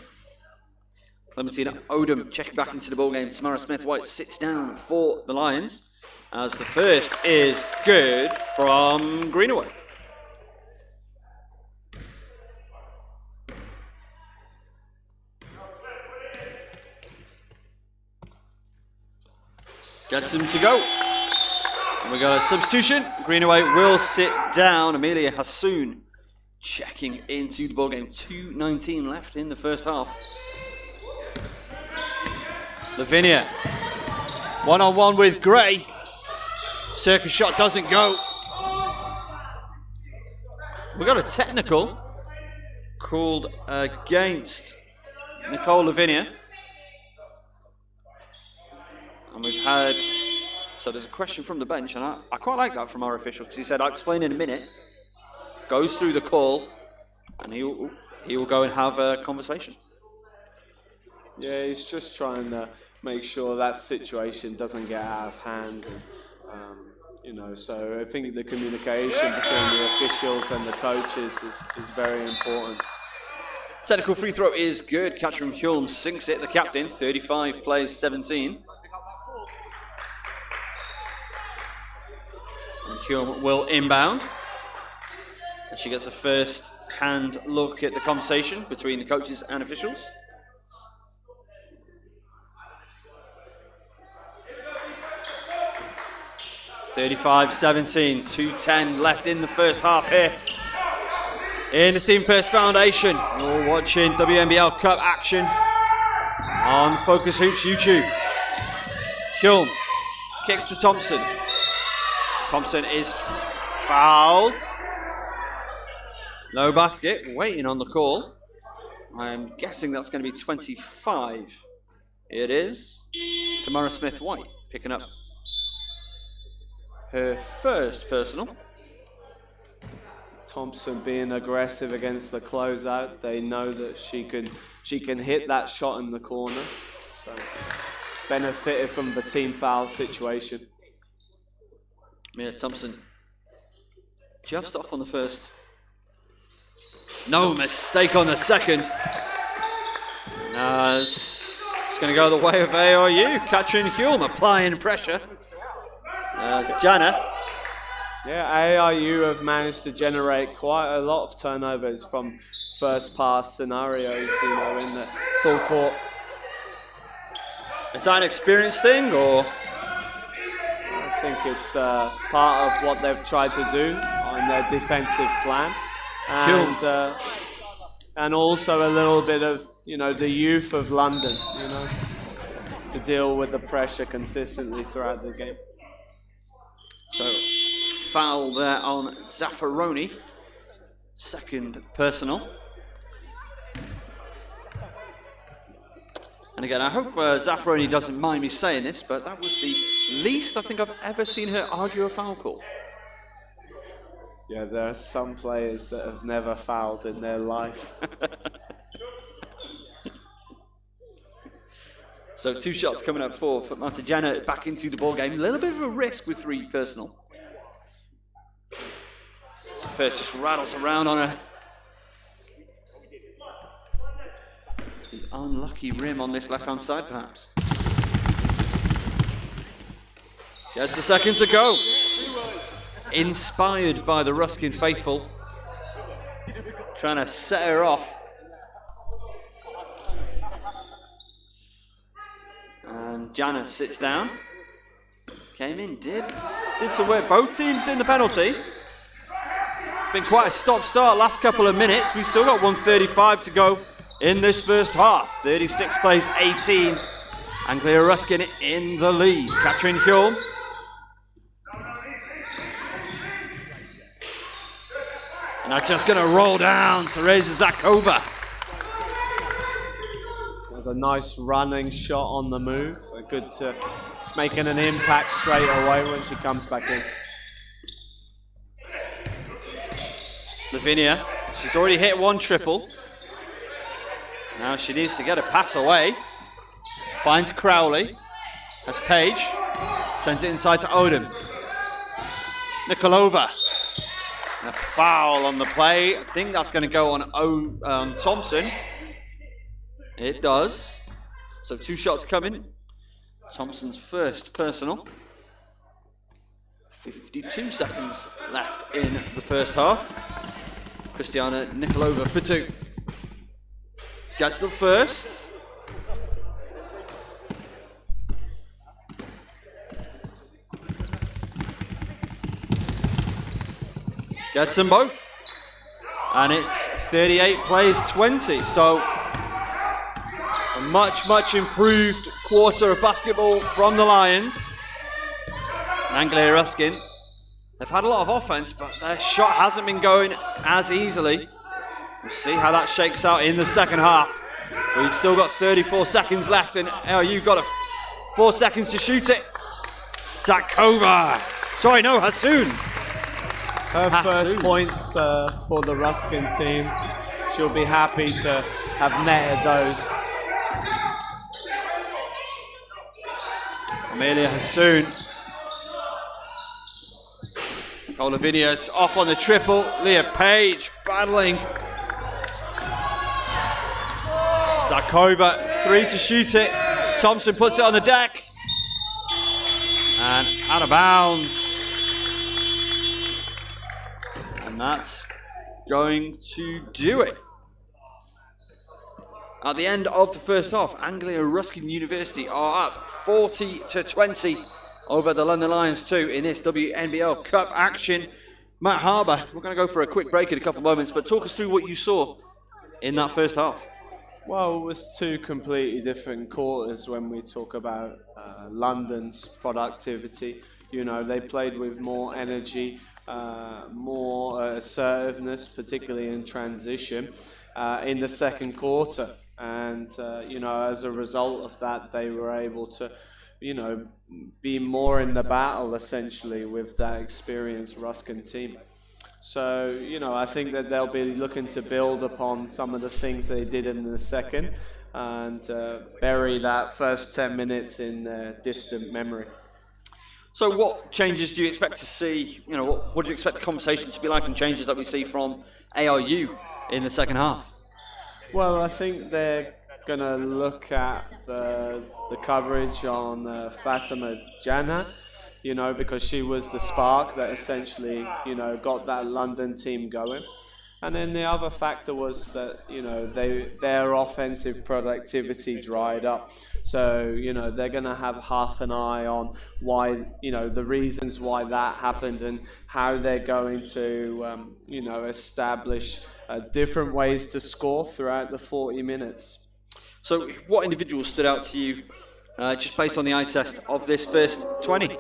Clementina Odom checking back into the ball game. Tamara Smith-White sits down for the Lions as the first is good from Greenaway. Gets them to go. And we got a substitution. Greenaway will sit down. Amelia Hassoun checking into the ball game. 2:19 left in the first half. Lavinia, one-on-one with Gray. Circus shot doesn't go. We got a technical called against Nicole Lavinia. And we've had, so there's a question from the bench, and I quite like that from our official, because he said, I'll explain in a minute. Goes through the call, and he will go and have a conversation. Yeah, he's just trying to make sure that situation doesn't get out of hand. And, you know, so I think the communication between the officials and the coaches is very important. Technical free throw is good. Katrin Hjulm sinks it, the captain. 35 plays 17. And Hjulm will inbound. And she gets a first-hand look at the conversation between the coaches and officials. (35-17), 2:10 left in the first half here in the Stephen Perse Foundation. You're watching WNBL Cup action on FocusHoops YouTube. Hjulm kicks to Thompson. Thompson is fouled. No basket, waiting on the call. I'm guessing that's going to be 25. It is. Tamara Smith-White picking up her first personal. Thompson being aggressive against the closeout. They know that she can hit that shot in the corner. So benefited from the team foul situation. Mia Thompson just off on the first. No mistake on the second. It's going to go the way of ARU. Katrin Hulme applying pressure. Jana. Yeah, ARU have managed to generate quite a lot of turnovers from first pass scenarios, you know, in the full court. Is that an experience thing, or? I think it's part of what they've tried to do on their defensive plan. And also a little bit of, you know, the youth of London, you know, to deal with the pressure consistently throughout the game. So, foul there on Zaffaroni. Second personal. And again, I hope Zaffaroni doesn't mind me saying this, but that was the least I think I've ever seen her argue a foul call. Yeah, there are some players that have never fouled in their life. So 2 shots coming up for Marta back into the ball game. A little bit of a risk with 3 personal. So first just rattles around on her. The unlucky rim on this left-hand side, perhaps. Gets the second to go. Inspired by the Ruskin faithful. Trying to set her off. And Jana sits down. Came in, did some work. Both teams in the penalty. It's been quite a stop-start last couple of minutes. We've still got 1:35 to go in this first half. 36 plays 18. Anglia Ruskin in the lead. Katrin Hulme. And that's just going to roll down to Teresa Zakova. There's a nice running shot on the move. Good to just making an impact straight away when she comes back in. Lavinia, she's already hit 1 triple. Now she needs to get a pass away. Finds Crowley. Has Page. Sends it inside to Odom. Nikolova. A foul on the play. I think that's going to go on Thompson. It does. So 2 shots coming. Thompson's first personal. 52 seconds left in the first half. Christiana Nikolova for 2. Gets the first. Gets them both. And it's 38 plays 20. So a much improved quarter of basketball from the Lions. Anglia Ruskin, they've had a lot of offense, but their shot hasn't been going as easily. We'll see how that shakes out in the second half. We've still got 34 seconds left, and you've got 4 seconds to shoot it. Zakova. Sorry, no, Hassoun. Her first points for the Ruskin team. She'll be happy to have netted those. Amelia Hassoun. Olavinia's off on the triple. Leah Page battling. Zakova, 3 to shoot it. Thompson puts it on the deck. And out of bounds. And that's going to do it. At the end of the first half, Anglia Ruskin University are up 40-20 over the London Lions 2 in this WNBL Cup action. Matt Harber, we're going to go for a quick break in a couple of moments, but talk us through what you saw in that first half. Well, it was 2 completely different quarters when we talk about London's productivity. You know, they played with more energy, more assertiveness, particularly in transition, in the second quarter. And, you know, as a result of that, they were able to, you know, be more in the battle, essentially, with that experienced Ruskin team. So, I think that they'll be looking to build upon some of the things they did in the second and bury that first 10 minutes in distant memory. So what changes do you expect to see? What do you expect the conversation to be like and changes that we see from ARU in the second half? Well, I think they're going to look at the coverage on Fatima Jannah, because she was the spark that essentially, got that London team going. And then the other factor was that, their offensive productivity dried up. So, they're going to have half an eye on why, the reasons why that happened and how they're going to, establish different ways to score throughout the 40 minutes. So what individuals stood out to you just based on the eye test of this first 20?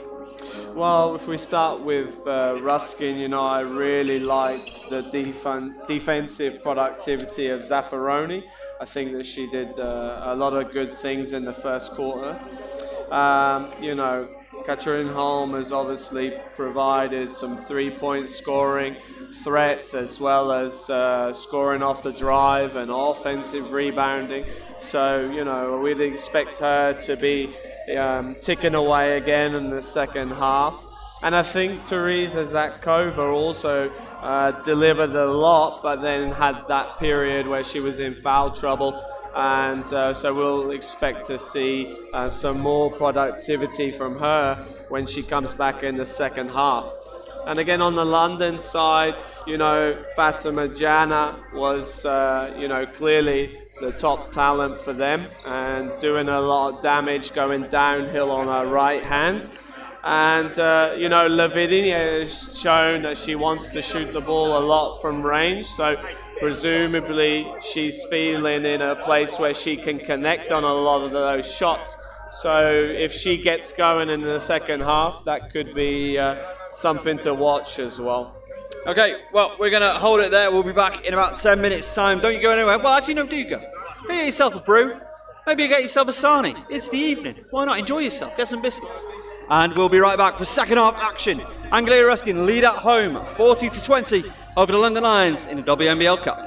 Well, if we start with Ruskin, I really liked the defensive productivity of Zaffaroni. I think that she did a lot of good things in the first quarter. Catherine Holm has obviously provided some three-point scoring threats as well as scoring off the drive and offensive rebounding. So, we'd expect her to be ticking away again in the second half. And I think Teresa Zatkova also delivered a lot, but then had that period where she was in foul trouble. And so we'll expect to see some more productivity from her when she comes back in the second half. And again, on the London side, Fatima Jannah was, clearly the top talent for them and doing a lot of damage going downhill on her right hand. And, Lavinia has shown that she wants to shoot the ball a lot from range. So presumably she's feeling in a place where she can connect on a lot of those shots. So if she gets going in the second half, that could be something to watch as well. Okay, well, we're going to hold it there. We'll be back in about 10 minutes' time. Don't you go anywhere. Well, actually, no, do go. Maybe get yourself a brew. Maybe you get yourself a sarnie. It's the evening. Why not enjoy yourself? Get some biscuits. And we'll be right back for second half action. Anglia Ruskin lead at home, 40-20 over the London Lions in the WNBL Cup.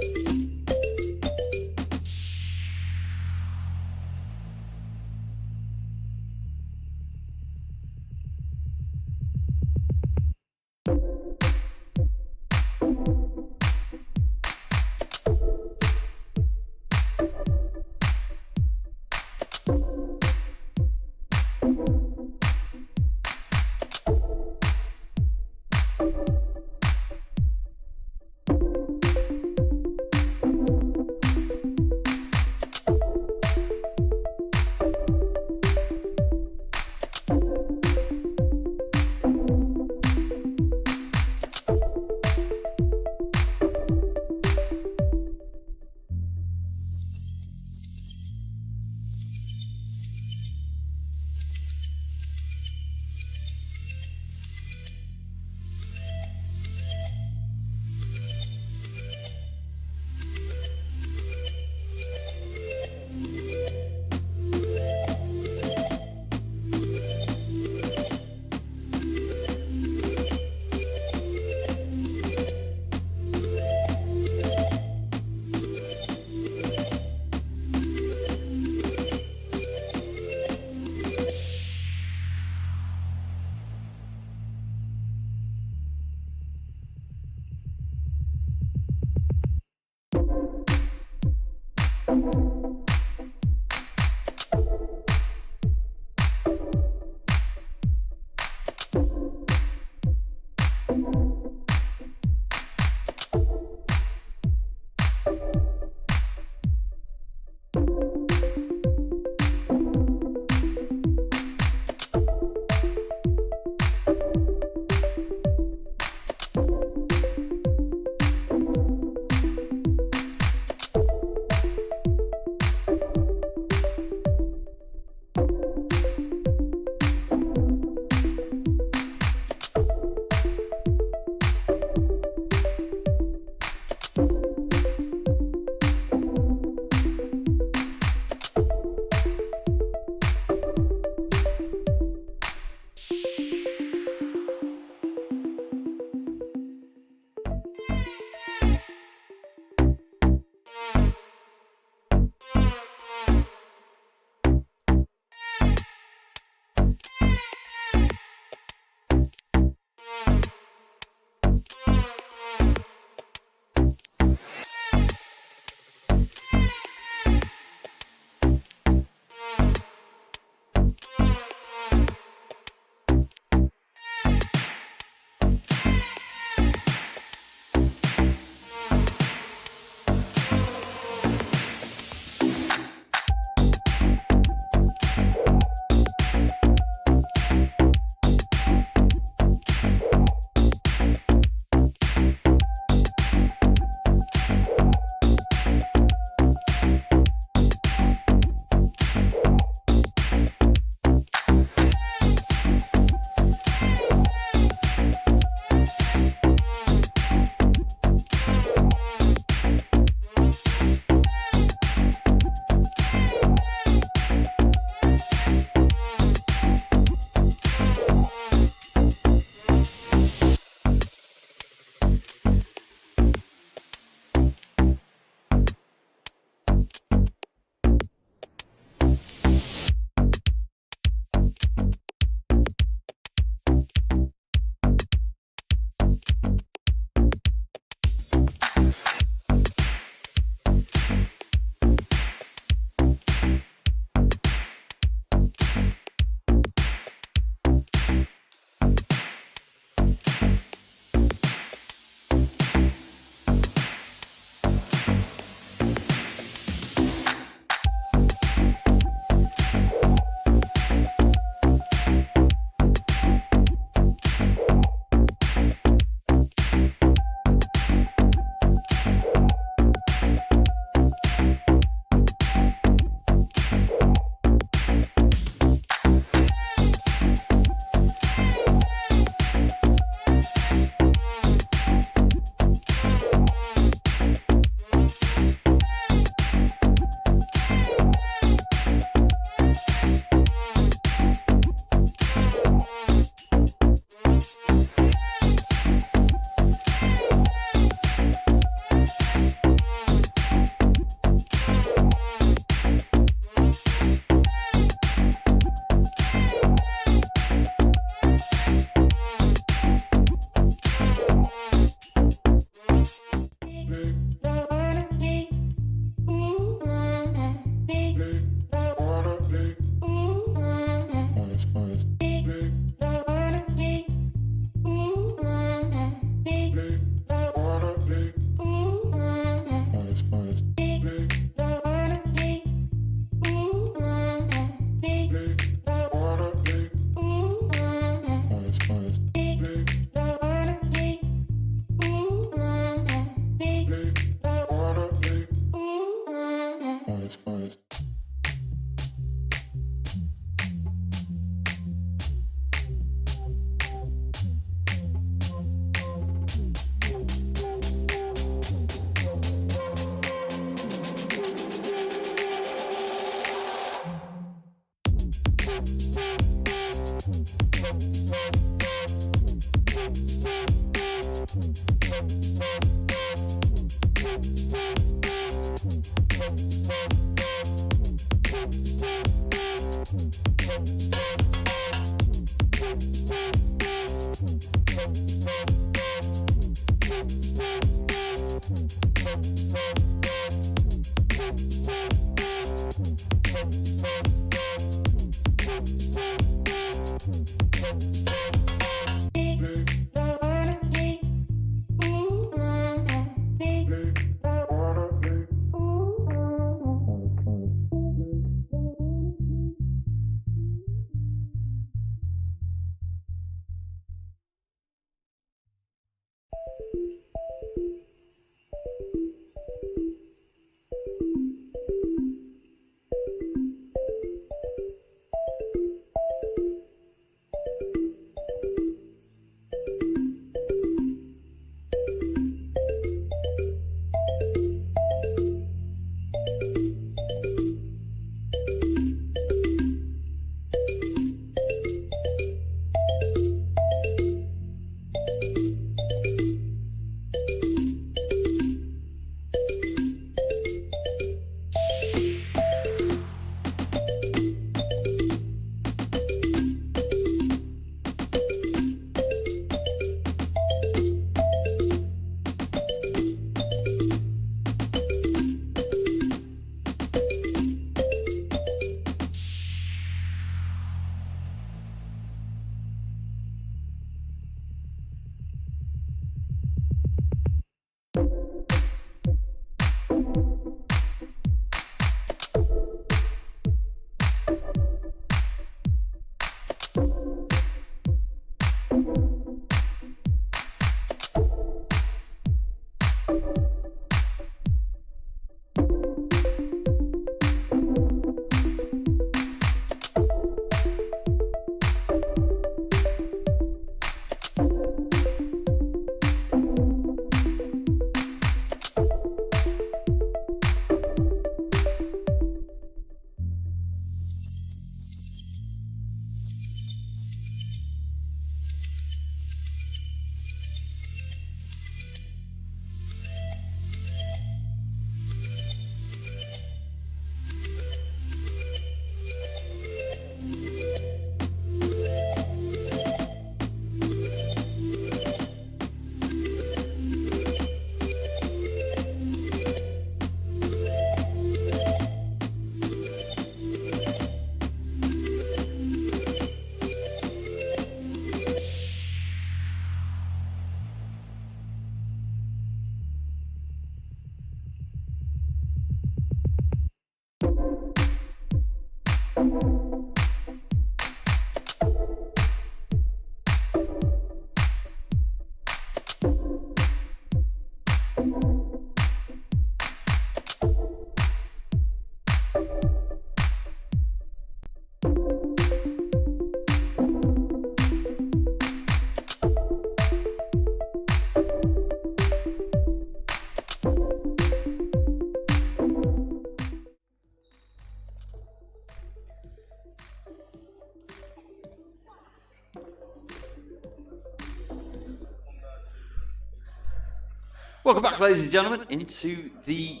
Welcome back, ladies and gentlemen, into the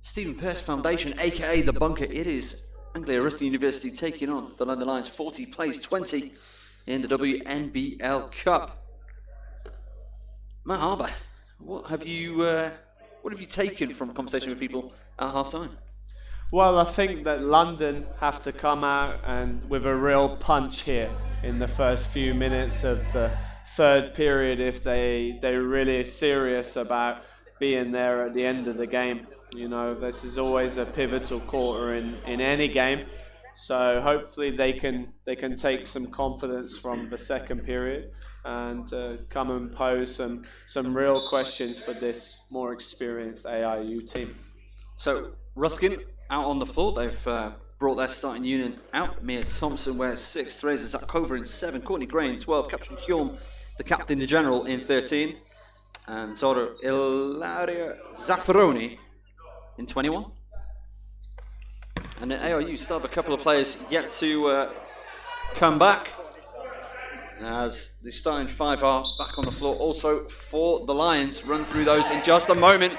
Stephen Perse Foundation, aka The Bunker. It is Anglia Ruskin University taking on the London Lions, 40 plays 20 in the WNBL Cup. Matt Harber, what have you taken from a conversation with people at half-time? Well, I think that London have to come out and with a real punch here in the first few minutes of the third period if they're really serious about being there at the end of the game. You know, this is always a pivotal quarter in any game. So hopefully they can take some confidence from the second period and come and pose some real questions for this more experienced AIU team. So Ruskin out on the floor. They've brought their starting unit out. Mia Thompson wears 6, Teresa Zakova in 7, Courtney Gray in 12, Captain Hjorm, the captain in general, in 13, and Zora Ilaria Zaffaroni in 21. And the AIU still have a couple of players yet to come back. As the starting five are back on the floor. Also for the Lions, run through those in just a moment.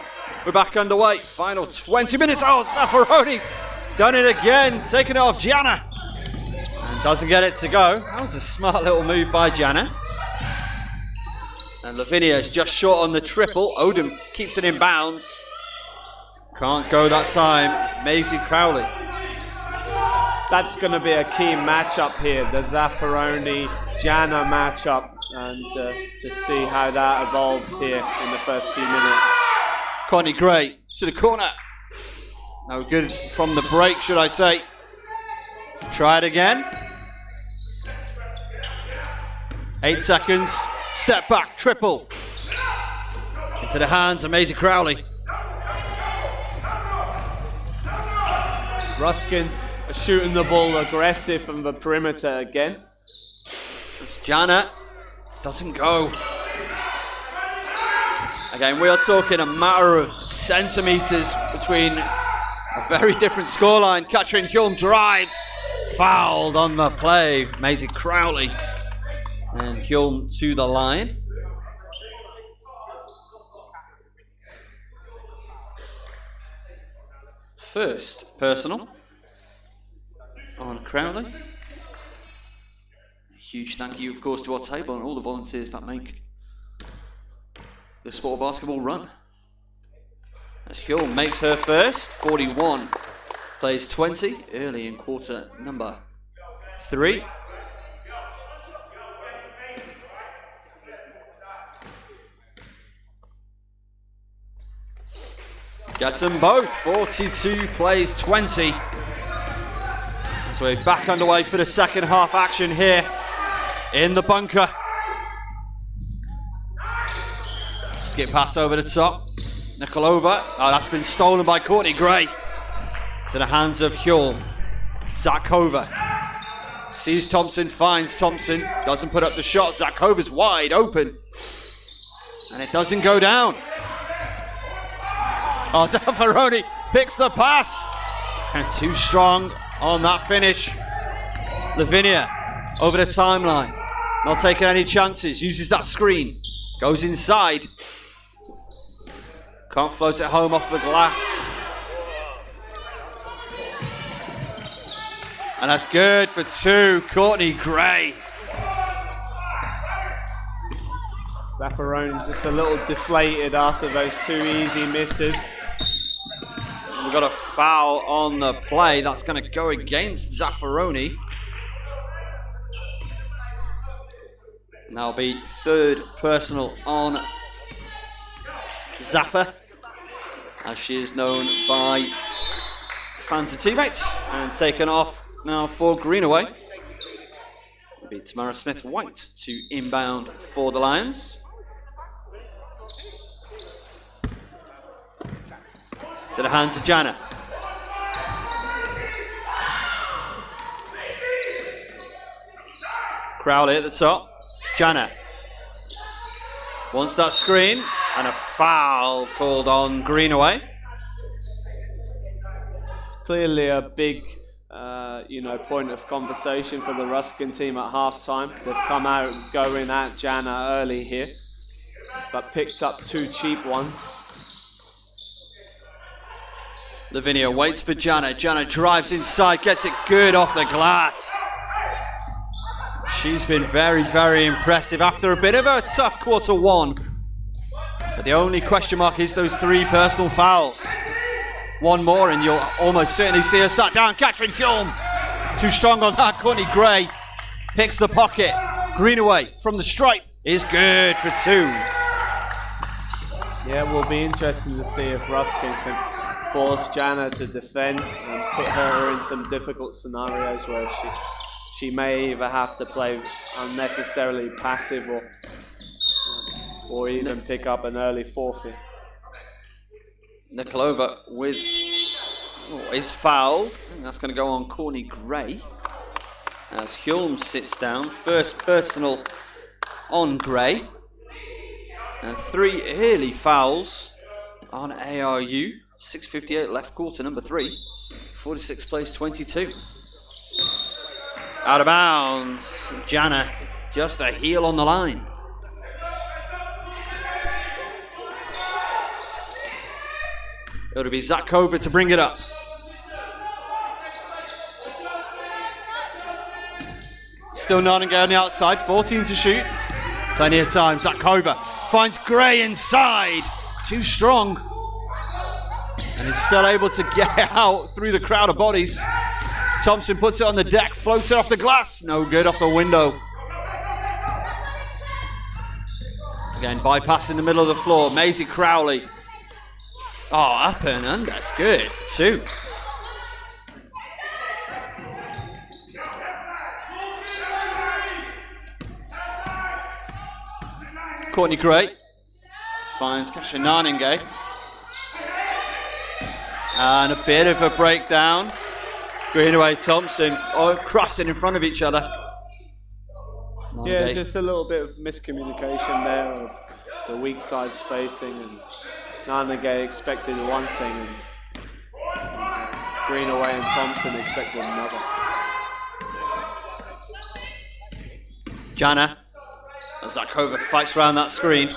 We're back underway. Final 20 minutes. Oh, Zaffaroni's done it again, taking it off Gianna. And doesn't get it to go. That was a smart little move by Gianna. And Lavinia is just short on the triple. Odom keeps it in bounds. Can't go that time. Maisie Crowley. That's going to be a key matchup here, the Zaffaroni-Gianna matchup, and to see how that evolves here in the first few minutes. Courtney Gray to the corner. No good from the break, should I say. Try it again. 8 seconds. Step back, triple. Into the hands of Maisie Crowley. Ruskin shooting the ball aggressive from the perimeter again. Gianna doesn't go. Again, we are talking a matter of centimetres between a very different scoreline. Katrin Hjulm drives, fouled on the play. Maisie Crowley. And Hjulm to the line. First personal on Crowley. A huge thank you, of course, to our table and all the volunteers that make the sport of basketball run. As Hjulm makes her first, 41, plays 20 early in quarter number 3. Gets them both, 42 plays 20. So we're back underway for the second half action here in the bunker. Skip pass over the top. Nikolova. Oh, that's been stolen by Courtney Gray. To the hands of Hjulm. Zakova. Sees Thompson, finds Thompson. Doesn't put up the shot. Zakova's wide open. And it doesn't go down. Oh, Zaffaroni picks the pass. And too strong on that finish. Lavinia over the timeline. Not taking any chances. Uses that screen. Goes inside. Can't float it home off the glass. And that's good for 2. Courtney Gray. Zaffaroni just a little deflated after those 2 easy misses. We've got a foul on the play. That's going to go against Zaffaroni. And that'll be third personal on Zaffa, as she is known by fans and teammates. And taken off now for Greenaway. It'll be Tamara Smith-White to inbound for the Lions. To the hands of Gianna. Crowley at the top. Gianna wants that screen, and a foul called on Greenaway. Clearly a big point of conversation for the Ruskin team at halftime. They've come out going at Gianna early here, but picked up 2 cheap ones. Lavinia waits for Gianna. Gianna drives inside, gets it good off the glass. She's been very, very impressive after a bit of a tough quarter 1. But the only question mark is those 3 personal fouls. 1 more and you'll almost certainly see her sat down. Katrin Hjulm, too strong on that. Courtney Gray picks the pocket. Greenaway from the stripe is good for 2. Yeah, it will be interesting to see if Ruskin can force Gianna to defend and put her in some difficult scenarios where she may either have to play unnecessarily passive or even pick up an early forfeit. Nikolova is fouled. That's going to go on Courtney Gray. As Hjulm sits down, first personal on Gray. And 3 early fouls on ARU. 6:58 left, quarter number 3. 46 plays 22. Out of bounds. Gianna Just a heel on the line. It'll be Zakova to bring it up. Still Nottingham on the outside, 14 to shoot. Plenty of time. Zakova finds Gray inside. Too strong. And is still able to get out through the crowd of bodies. Thompson puts it on the deck, floats it off the glass. No good, off the window. Again, bypassing the middle of the floor. Maisie Crowley. Oh, up and under. That's good. 2. Courtney Gray finds Kasha Naningay. And a bit of a breakdown. Greenaway Thompson crossing in front of each other. Naningay. Yeah, just a little bit of miscommunication there of the weak side spacing, and Naningay expected one thing and Greenaway and Thompson expected another. Jana, as Zakova fights around that screen.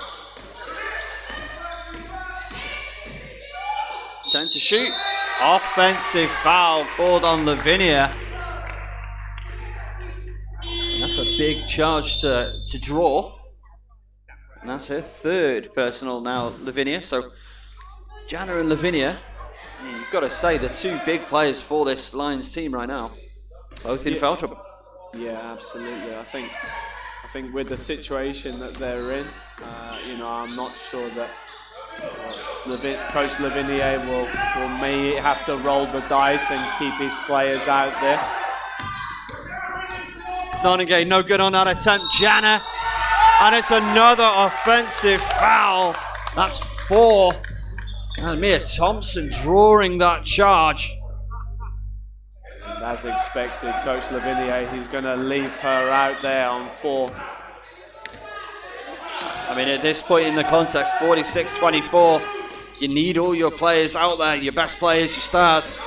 Sent to shoot. Offensive foul called on Lavinia. And that's a big charge to draw. And that's her 3rd personal now, Lavinia. So Jana and Lavinia, you've got to say, the 2 big players for this Lions team right now. Both in foul trouble. Yeah, absolutely. I think with the situation that they're in, I'm not sure that Coach Lavinia may have to roll the dice and keep his players out there. Noningay, no good on that attempt. Jana, and it's another offensive foul. That's 4. And Mia Thompson drawing that charge. And as expected, Coach Lavinia, he's going to leave her out there on 4. I mean, at this point in the contest, 46-24, you need all your players out there, your best players, your stars.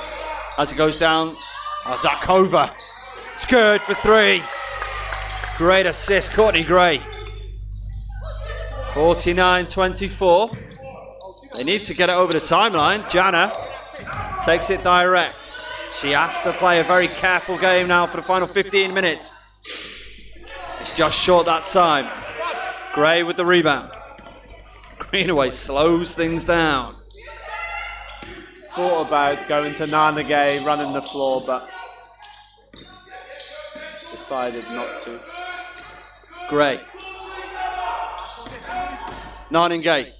As it goes down, Zakova. It's good for 3. Great assist, Courtney Gray. 49-24. They need to get it over the timeline. Jana takes it direct. She has to play a very careful game now for the final 15 minutes. It's just short that time. Gray with the rebound. Greenaway slows things down. Thought about going to Naningay, running the floor, but decided not to. Gray. Naningay.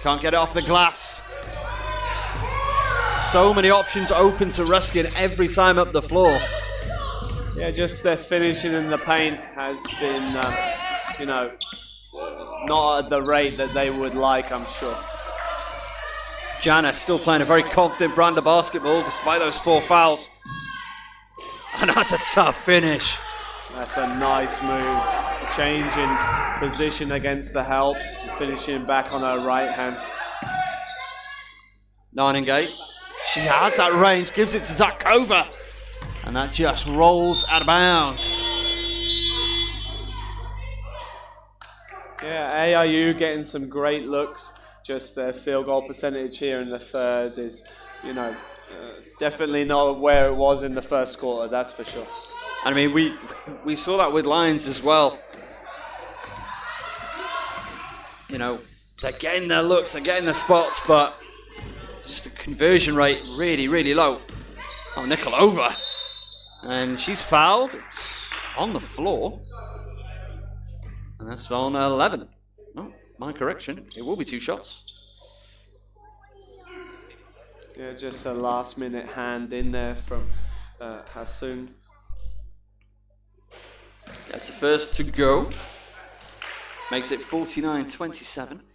Can't get it off the glass. So many options open to Ruskin every time up the floor. Yeah, just their finishing in the paint has been, not at the rate that they would like, I'm sure. Jana still playing a very confident brand of basketball despite those 4 fouls. And that's a tough finish. That's a nice move. Change in position against the help, finishing back on her right hand. Naningay, she has that range, gives it to Zakova. And that just rolls out of bounds. Yeah, AIU getting some great looks. Just their field goal percentage here in the 3rd is, definitely not where it was in the 1st quarter, that's for sure. I mean, we saw that with Lions as well. They're getting their looks, they're getting their spots, but just the conversion rate really, really low. Oh, Nikolova. And she's fouled. It's on the floor. And that's on 11. Oh, my correction. It will be 2 shots. Yeah, just a last-minute hand in there from Hassoun. That's the first to go. Makes it 49-27.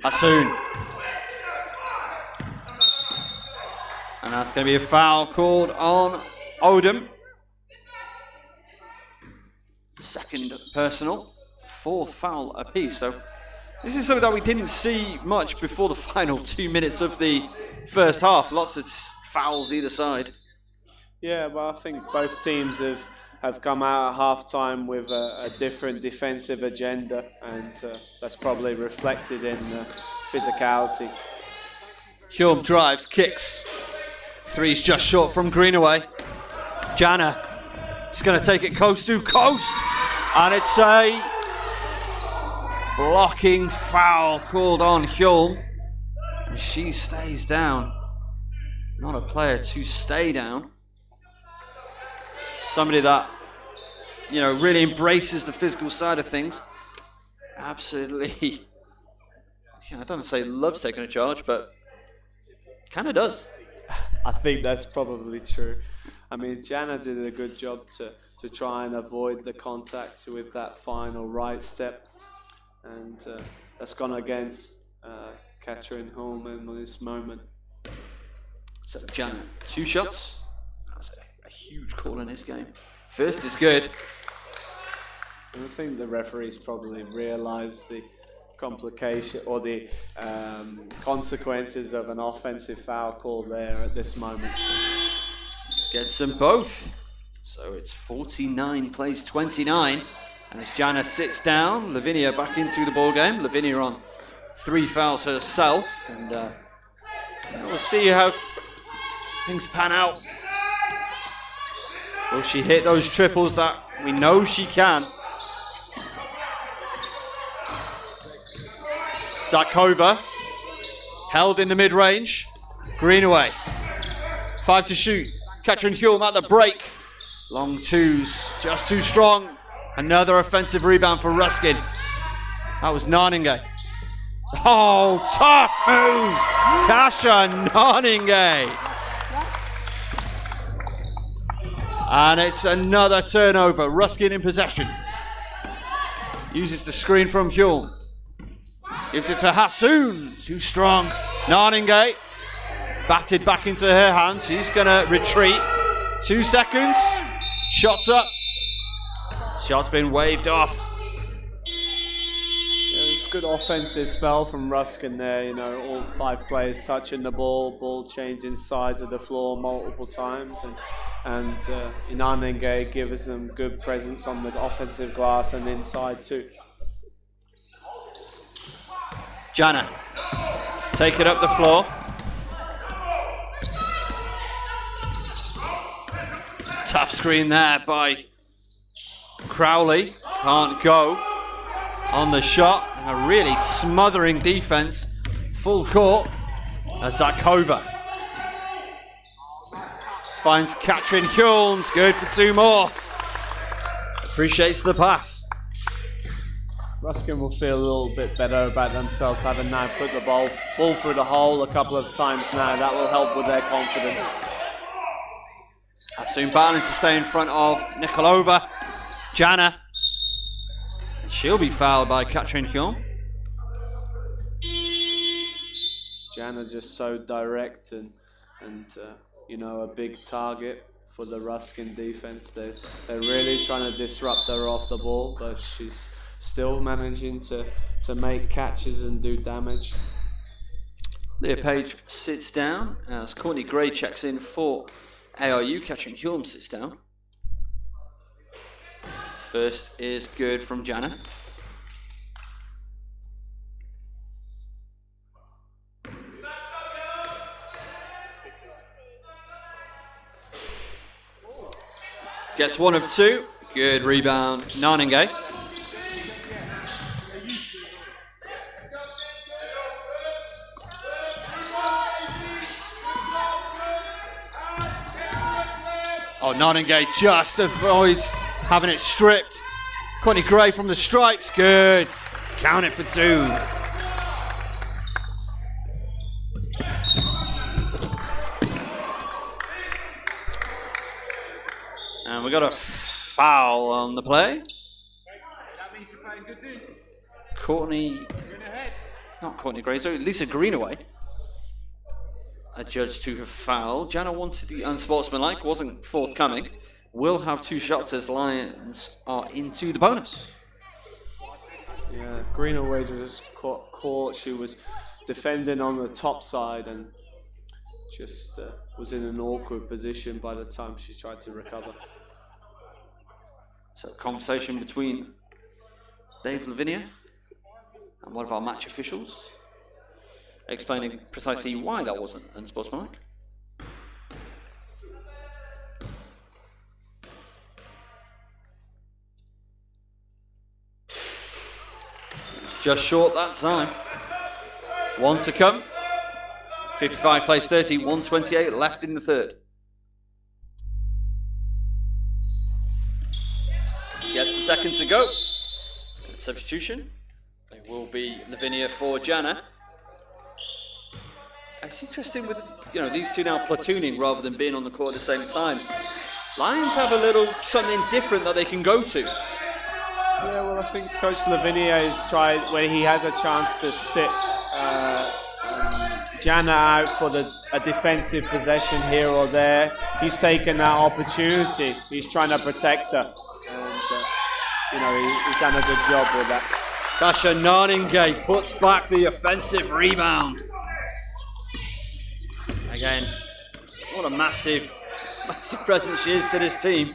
Hassoun. And that's going to be a foul called on Odom. second personal, 4th foul apiece. So this is something that we didn't see much before the final 2 minutes of the first half. Lots of fouls either side. Yeah, well, I think both teams have come out at half-time with a different defensive agenda, and that's probably reflected in physicality. Hjorm drives, kicks. 3's just short from Greenaway. Jana is going to take it coast to coast, and it's a blocking foul called on Hjorm. And she stays down. Not a player to stay down. Somebody that, really embraces the physical side of things. Absolutely, I don't want to say loves taking a charge, but kind of does. I think that's probably true. I mean, Jana did a good job to try and avoid the contact with that final right step, and that's gone against Katrin Holman in this moment. So Jana, 2 shots. That was a huge call in this game. First is good. And I think the referees probably realised the complication or the consequences of an offensive foul call there at this moment. Gets them both. So it's 49 plays 29. And as Jana sits down, Lavinia back into the ball game. Lavinia on 3 fouls herself, and we'll see how things pan out. Will she hit those triples that we know she can? Zakova, held in the mid-range. Greenaway, 5 to shoot. Katrin Hjorm at the break. Long 2s, just too strong. Another offensive rebound for Ruskin. That was Narninge. Oh, tough move! Kasha Narninge. And it's another turnover. Ruskin in possession. Uses the screen from Hjorm. Gives it to Hassoun. Too strong. Narninge. Batted back into her hands. She's going to retreat. 2 seconds. Shots up. Shot's been waved off. It's a good offensive spell from Ruskin there. All 5 players touching the ball changing sides of the floor multiple times. And Narninge gives them good presence on the offensive glass and inside too. Jana, take it up the floor. Tough screen there by Crowley. Can't go on the shot. And a really smothering defense. Full court. As Zakova finds Katrin Hjorm. Good for 2 more. Appreciates the pass. Ruskin will feel a little bit better about themselves having now put the ball through the hole a couple of times now. That will help with their confidence. Hassoun battling to stay in front of Nikolova. Jana. She'll be fouled by Katrin Hjorm. Jana just so direct and a big target for the Ruskin defense. They're really trying to disrupt her off the ball, but she's still managing to make catches and do damage. Leah Page sits down as Courtney Gray checks in for ARU. Katrin Hjorm sits down. First is good from Jana. Gets 1 of 2. Good rebound, Narninge. Oh, Narninge just avoids having it stripped. Courtney Gray from the stripes. Good. Count it for 2. And we got a foul on the play. That means you're playing good D. Not Courtney Gray, so Lisa Greenaway adjudged to have fouled. Jana wanted the unsportsmanlike, wasn't forthcoming. will have 2 shots as Lions are into the bonus. Yeah, Greenaway just caught. She was defending on the top side and just was in an awkward position by the time she tried to recover. So, conversation between Dave Lavinia and one of our match officials, explaining precisely why that wasn't unsportsmanlike. Just short that time. 1 to come. 55 plays 30, 128 left in the third. Gets the second to go. Substitution. It will be Lavinia for Jana. It's interesting with these two now platooning rather than being on the court at the same time. Lions have a little something different that they can go to. Yeah, well, I think Coach Lavinia has tried, when he has a chance to sit Jana out for a defensive possession here or there, he's taken that opportunity. He's trying to protect her. And, he's done a good job with that. Kasha Narninge puts back the offensive rebound. Again, what a massive presence she is to this team.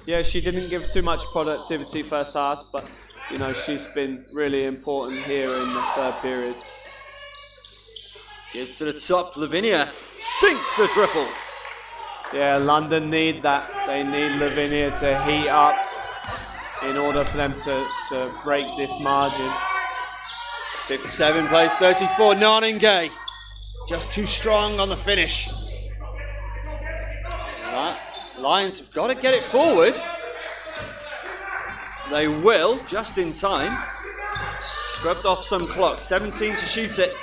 Yeah, she didn't give too much productivity first half, but she's been really important here in the third period. Gives to the top, Lavinia sinks the triple. Yeah, London need that. They need Lavinia to heat up in order for them to break this margin. 57 plays 34, Narninge just too strong on the finish. Right. Lions have got to get it forward. They will, just in time. Scrubbed off some clock. 17 to shoot it.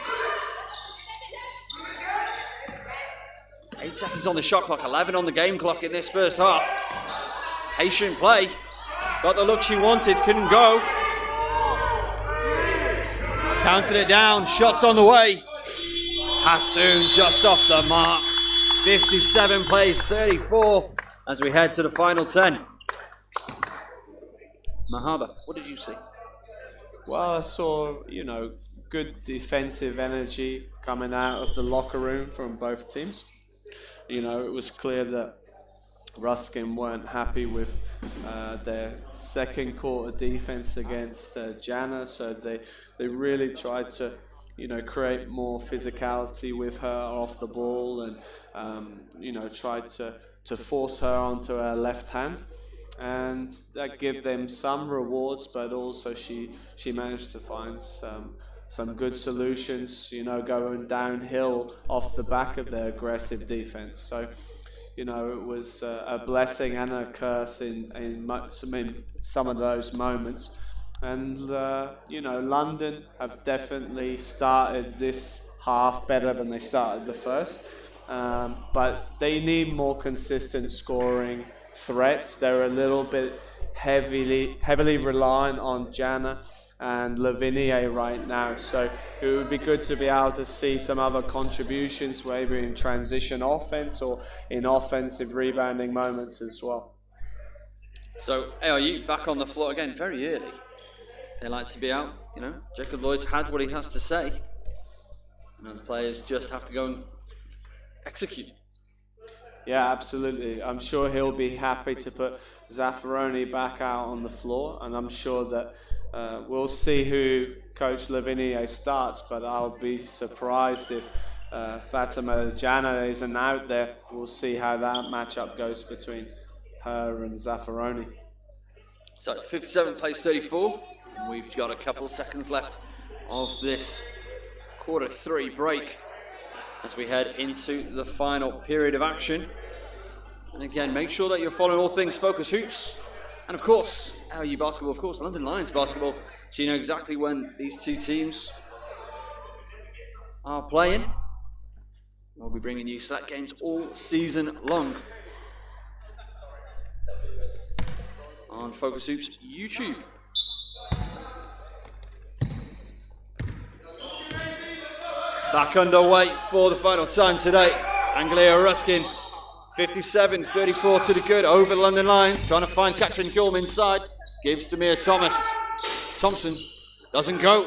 8 seconds on the shot clock, 11 on the game clock in this first half. Patient play. Got the look she wanted, couldn't go. Counted it down, shots on the way. Hassoun just off the mark. 57 plays 34 as we head to the final 10. Harber, what did you see? Well, I saw, good defensive energy coming out of the locker room from both teams. It was clear that Ruskin weren't happy with their second quarter defense against Jana, so they really tried to create more physicality with her off the ball and tried to force her onto her left hand, and that gave them some rewards, but also she managed to find some good solutions, going downhill off the back of their aggressive defense. So it was a blessing and a curse in some of those moments. And, London have definitely started this half better than they started the first. But they need more consistent scoring threats. They're a little bit heavily reliant on Jana and Lavinia right now. So it would be good to be able to see some other contributions, maybe in transition offense or in offensive rebounding moments as well. So ARU back on the floor again very early. They like to be out, Jacob Lloyd's had what he has to say. The players just have to go and execute. Yeah, absolutely. I'm sure he'll be happy to put Zaffaroni back out on the floor, and I'm sure that we'll see who Coach Lavinia starts, but I'll be surprised if Fatima Jana isn't out there. We'll see how that matchup goes between her and Zaffaroni. So 57 plays 34. We've got a couple of seconds left of this quarter 3 break as we head into the final period of action. And again, make sure that you're following all things Focus Hoops. And of course, LU basketball, of course, London Lions basketball. So you know exactly when these two teams are playing. We'll be bringing you select games all season long on Focus Hoops YouTube. Back underway for the final time today. Anglia Ruskin 57-34 to the good over the London lines. Trying to find Katrin Hulme inside. Gives to Mia Thompson doesn't go.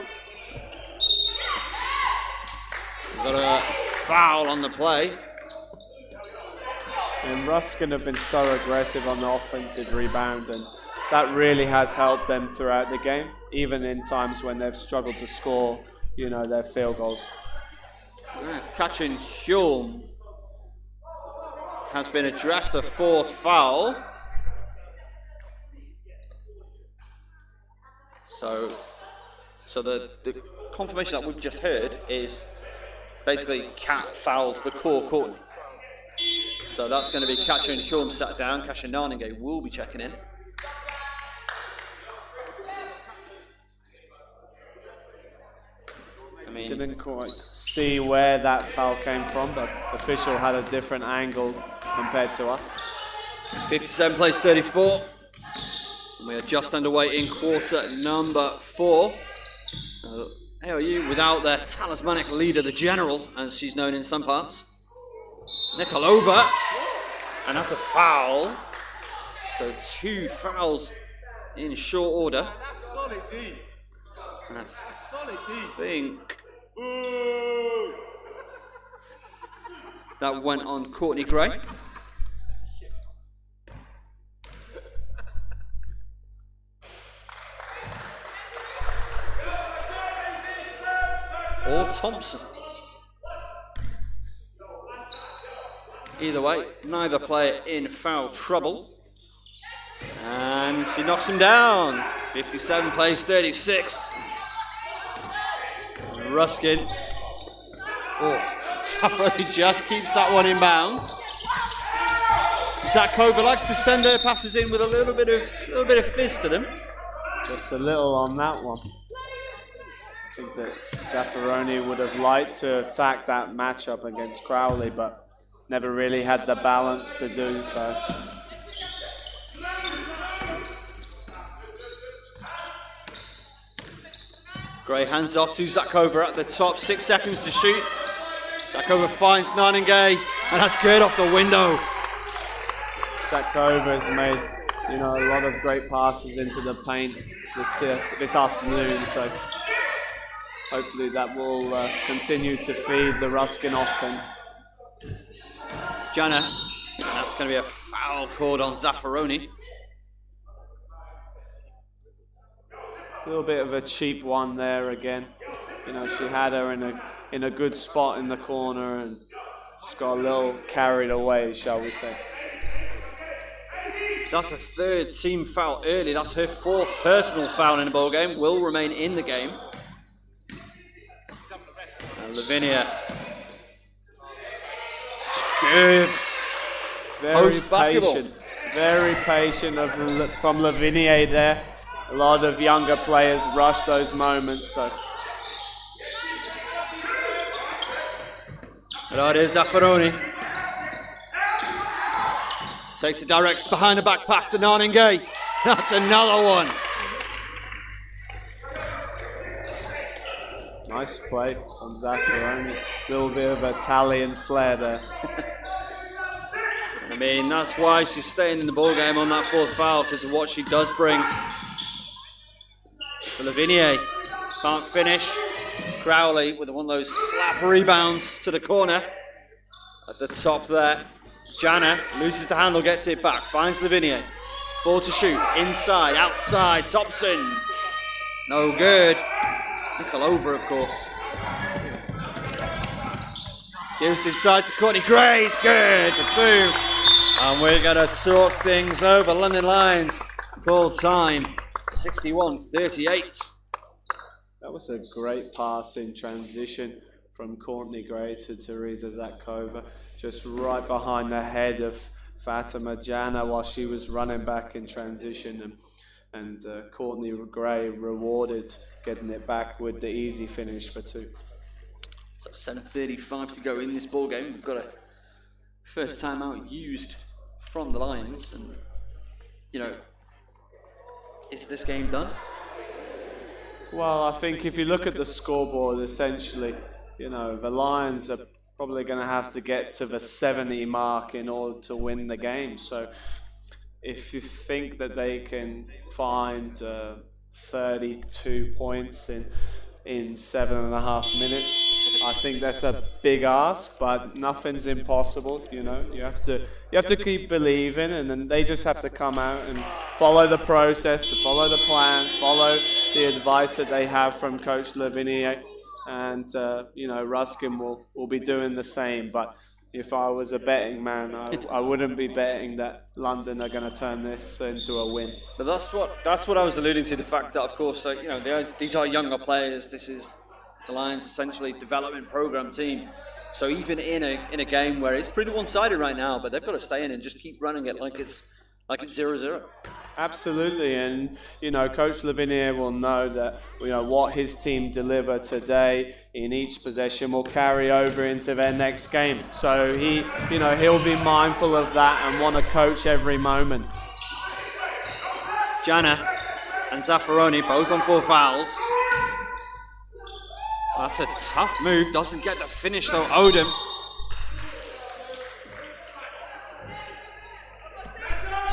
We've got a foul on the play. And Ruskin have been so aggressive on the offensive rebound, and that really has helped them throughout the game, even in times when they've struggled to score, you know, their field goals. Yes, Katrin Hulme has been addressed, a fourth foul. So the confirmation that we've just heard is basically Kat fouled the core court. So that's going to be Katrin Hulme sat down. Kasia Narninge will be checking in. Didn't quite see where that foul came from, but the official had a different angle compared to us. 57 plays 34. And we are just underway in quarter number 4. ALU without their talismanic leader, the General, as she's known in some parts. Nikolova, and that's a foul. So 2 fouls in short order. That's solid D. And I Solid D. think that went on Courtney Gray. Or Thompson. Either way, neither player in foul trouble. And she knocks him down. 57 plays 36. Ruskin. Oh, Safroni just keeps that one in bounds. Zakova likes to send her passes in with a little bit of fizz to them. Just a little on that one. I think that Zaffaroni would have liked to attack that matchup against Crowley, but never really had the balance to do so. Gray hands off to Zakova at the top, 6 seconds to shoot. Zakova finds Narninge, and that's good off the window. Zakova's made, you know, a lot of great passes into the paint this afternoon, so hopefully that will continue to feed the Ruskin offense. Jana, that's going to be a foul called on Zaffaroni. A little bit of a cheap one there again. You know, she had her in a good spot in the corner and just got a little carried away, shall we say. So that's a 3rd team foul early. That's her 4th personal foul in the ball game. Will remain in the game. And Lavinia. Good. Very patient. Very patient from Lavinia there. A lot of younger players rush those moments, so. That is Zaffaroni. Takes it direct behind the back pass to Narninge. That's another one. Nice play from Zaffaroni. A little bit of Italian flair there. I mean, that's why she's staying in the ball game on that 4th foul, because of what she does bring. So Lavinia can't finish. Crowley with one of those slap rebounds to the corner at the top there. Jana loses the handle, gets it back, finds Lavinia. 4 to shoot, inside, outside, Thompson. No good. Nikolova, of course. Gives inside to Courtney Gray, it's good for 2. And we're going to talk things over. London Lions, call time, 61-38. That was a great pass in transition from Courtney Gray to Teresa Zakova, just right behind the head of Fatima Jana while she was running back in transition, and Courtney Gray rewarded getting it back with the easy finish for 2. So 7:35 to go in this ball game. We've got a first time out used from the Lions, and you know, is this game done? Well, I think if you look at the scoreboard, essentially, you know, the Lions are probably going to have to get to the 70 mark in order to win the game. So if you think that they can find 32 points in 7.5 minutes, I think that's a big ask, but nothing's impossible. You know, you have to keep believing, and then they just have to come out and follow the process, follow the plan, follow the advice that they have from Coach Lavigne, and you know, Ruskin will be doing the same. But if I was a betting man, I wouldn't be betting that London are going to turn this into a win. But that's what I was alluding to. The fact that, of course, you know, these are younger players. This is the Lions' essentially development program team. So even in a game where it's pretty one-sided right now, but they've got to stay in and just keep running it like it's 0-0. Absolutely, and you know, Coach Lavigne will know that, you know, what his team deliver today in each possession will carry over into their next game. So he'll be mindful of that and want to coach every moment. Jana and Zaffaroni both on 4 fouls. That's a tough move. Doesn't get the finish though. Odom.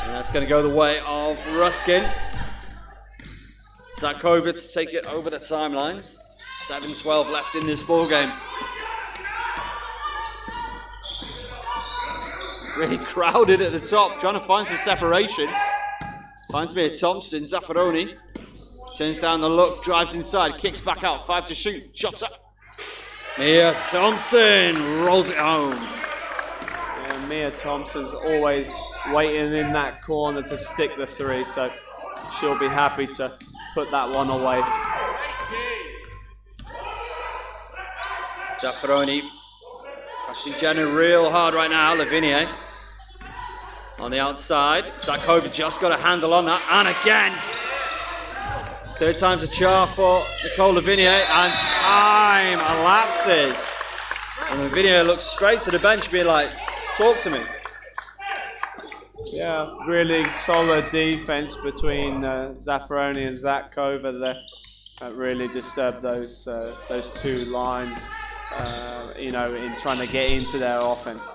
And that's going to go the way of Ruskin. Zakovic take it over the timelines. 7:12 left in this ball game. Really crowded at the top, trying to find some separation. Finds Mia Thompson. Zaffaroni turns down the look, drives inside, kicks back out. 5 to shoot. Shots up. Mia Thompson rolls it home. Yeah, Mia Thompson's always waiting in that corner to stick the 3, so she'll be happy to put that one away. Zaffaroni pushing Jenna real hard right now. Lavigne on the outside. Zakova just got a handle on that, and again. 3rd time's a charm for Nicole Lavigne, and time elapses. And Lavigne looks straight to the bench, being like, talk to me. Yeah, really solid defense between Zaffaroni and Zakova there. That really disturbed those 2 lines, you know, in trying to get into their offense.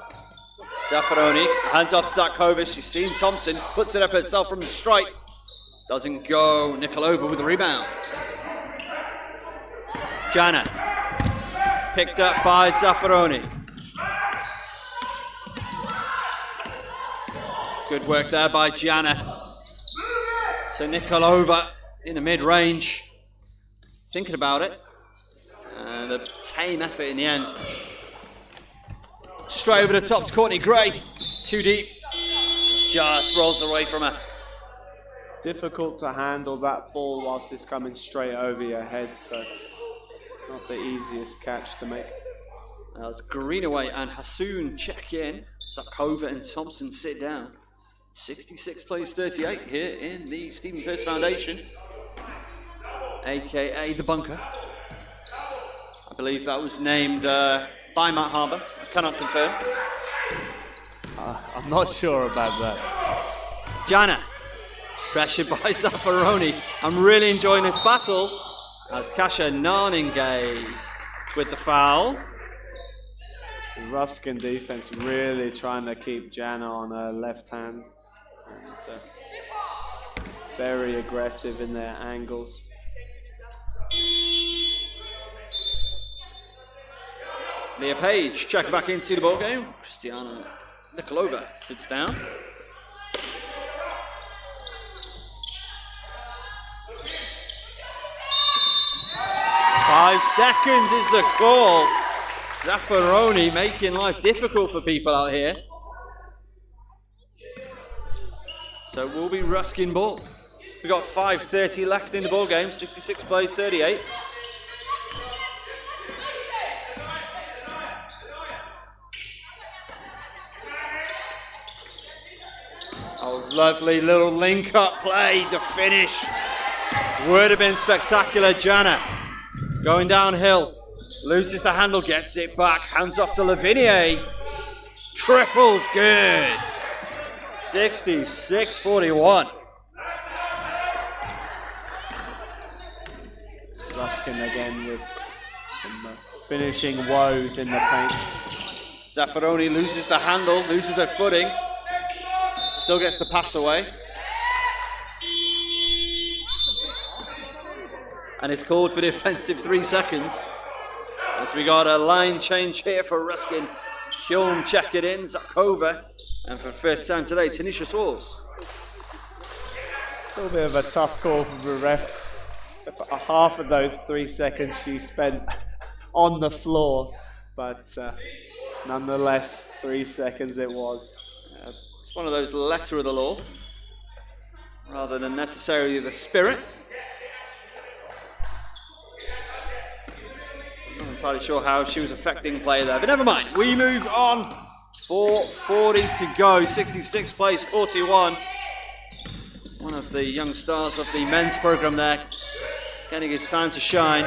Zaffaroni hands off to Zakova. She's seen Thompson, puts it up herself from the strike. Doesn't go. Nikolova with the rebound. Jana picked up by Zaffaroni. Good work there by Jana. So Nikolova in the mid-range, thinking about it. And a tame effort in the end. Straight over the top to Courtney Gray. Too deep. Just rolls away from her. Difficult to handle that ball whilst it's coming straight over your head, so not the easiest catch to make. As Greenaway and Hassoun check in, Zakova and Thompson sit down. 66 plays 38 here in the Stephen Perse Foundation, aka the bunker. I believe that was named by Matt Harber. I cannot confirm. I'm not sure about that. Jana, pressured by Zaffaroni. I'm really enjoying this battle as Kasha Narningay with the foul. The Ruskin defense really trying to keep Jana on her left hand. And, very aggressive in their angles. Leah Page checking back into the ball game. Christiana Nikolova sits down. Five seconds is the call. Zaffaroni making life difficult for people out here. So we'll be Ruskin ball. We've got 5:30 left in the ball game. 66 plays 38. Oh, lovely little link-up play. The finish would have been spectacular. Jana going downhill, loses the handle, gets it back, hands off to Lavigne. Triples good. 66-41. Ruskin again with some finishing woes in the paint. Zaffaroni loses the handle, loses her footing. Still gets the pass away. And it's called for the offensive 3 seconds. As we got a line change here for Ruskin. Hjulm check it in, Zakova. And for the first time today, Tanisha Swartz. A little bit of a tough call from the ref. Half of those 3 seconds she spent on the floor. But nonetheless, 3 seconds it was. It's one of those letter of the law, rather than necessarily the spirit. Not entirely sure how she was affecting play there, but never mind. We move on. 4:40 to go. 66 plays 41. One of the young stars of the men's program there, getting his time to shine.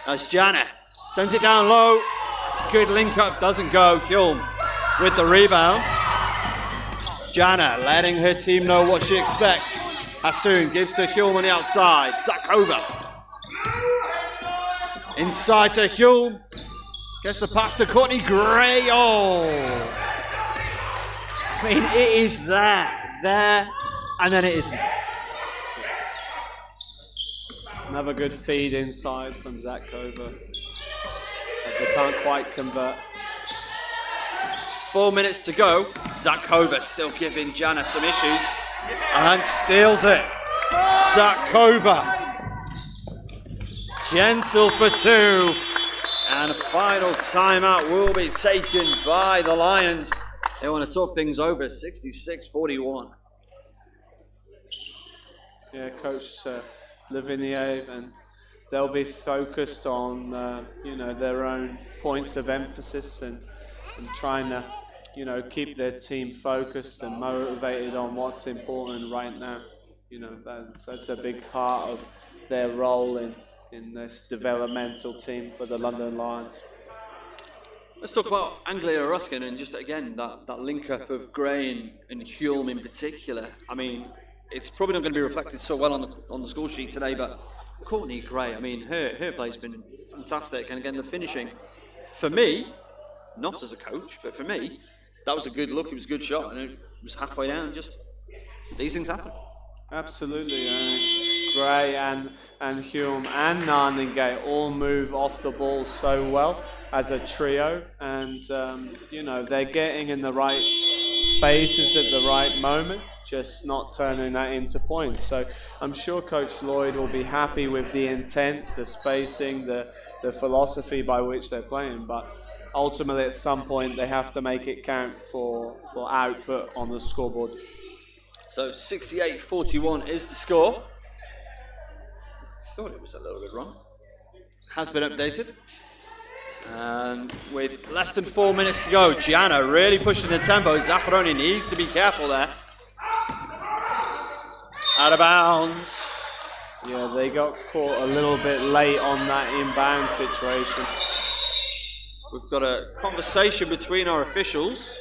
As Jana sends it down low. It's a good link up, doesn't go. Hjulm with the rebound. Jana letting her team know what she expects. Hassoun gives to Hjulm on the outside. Zakova. Inside to Hjulm. Gets the pass to Courtney Gray. Oh! I mean, it is there, and then it isn't. Another good feed inside from Zakova. They can't quite convert. 4 minutes to go. Zakova still giving Jana some issues. And steals it. Zakova. Jensel for 2. And a final timeout will be taken by the Lions. They want to talk things over. 66-41. Yeah, Coach Lavinier, and they'll be focused on their own points of emphasis and trying to keep their team focused and motivated on what's important right now. That's a big part of their role in this developmental team for the London Lions. Let's talk about Anglia Ruskin and just again that link up of Gray and Hjulm in particular. I mean, it's probably not going to be reflected so well on the score sheet today, but Courtney Gray, I mean, her play's been fantastic, and again the finishing, for me, not as a coach, but for me, that was a good look. It was a good shot, and it was halfway down. Just these things happen. Absolutely, Gray and Hjulm and Narningay all move off the ball so well as a trio, and they're getting in the right spaces at the right moment, just not turning that into points. So I'm sure Coach Lloyd will be happy with the intent, the spacing, the philosophy by which they're playing, but ultimately at some point they have to make it count for output on the scoreboard. So 68-41 is the score. Thought it was a little bit wrong. Has been updated. And with less than 4 minutes to go, Gianna really pushing the tempo. Zaffaroni needs to be careful there. Out of bounds. Yeah, they got caught a little bit late on that inbound situation. We've got a conversation between our officials,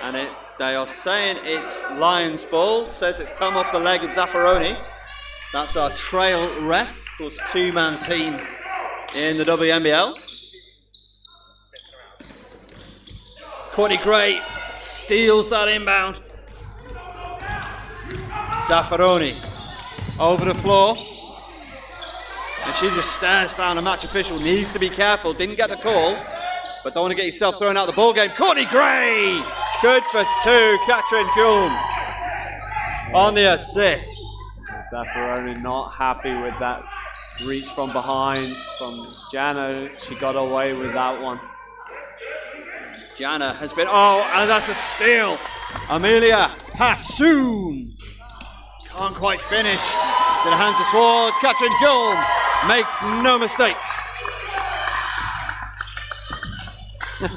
and they are saying it's Lions ball. Says it's come off the leg of Zaffaroni. That's our trail ref, of course, two-man team in the WNBL. Courtney Gray steals that inbound. Zaffaroni over the floor. And she just stares down. A match official needs to be careful. Didn't get the call, but don't want to get yourself thrown out of the ball game. Courtney Gray, good for 2. Katrin Hjulm on the assist. Zaffaroni not happy with that reach from behind from Jana. She got away with that one. Jana has been, and that's a steal. Amelia Hassoun can't quite finish. To the hands of Swartz. Katrin Hjulm makes no mistake.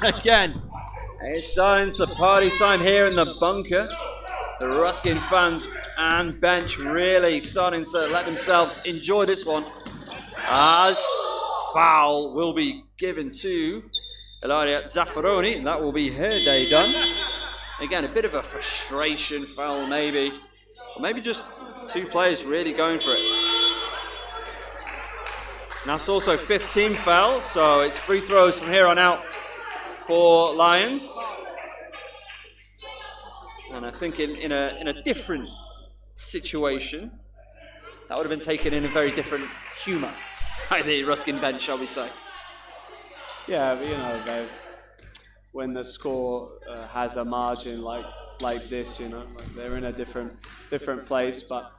Again, it's starting to party time here in the bunker. The Ruskin fans and bench really starting to let themselves enjoy this one, as foul will be given to Ilaria Zaffaroni, and that will be her day done. Again, a bit of a frustration foul maybe, or maybe just 2 players really going for it. And that's also 5th team foul, so it's free throws from here on out for Lions. And I think in a different situation, that would have been taken in a very different humour by the Ruskin bench, shall we say. Yeah, but, when the score has a margin like this, like they're in a different place, but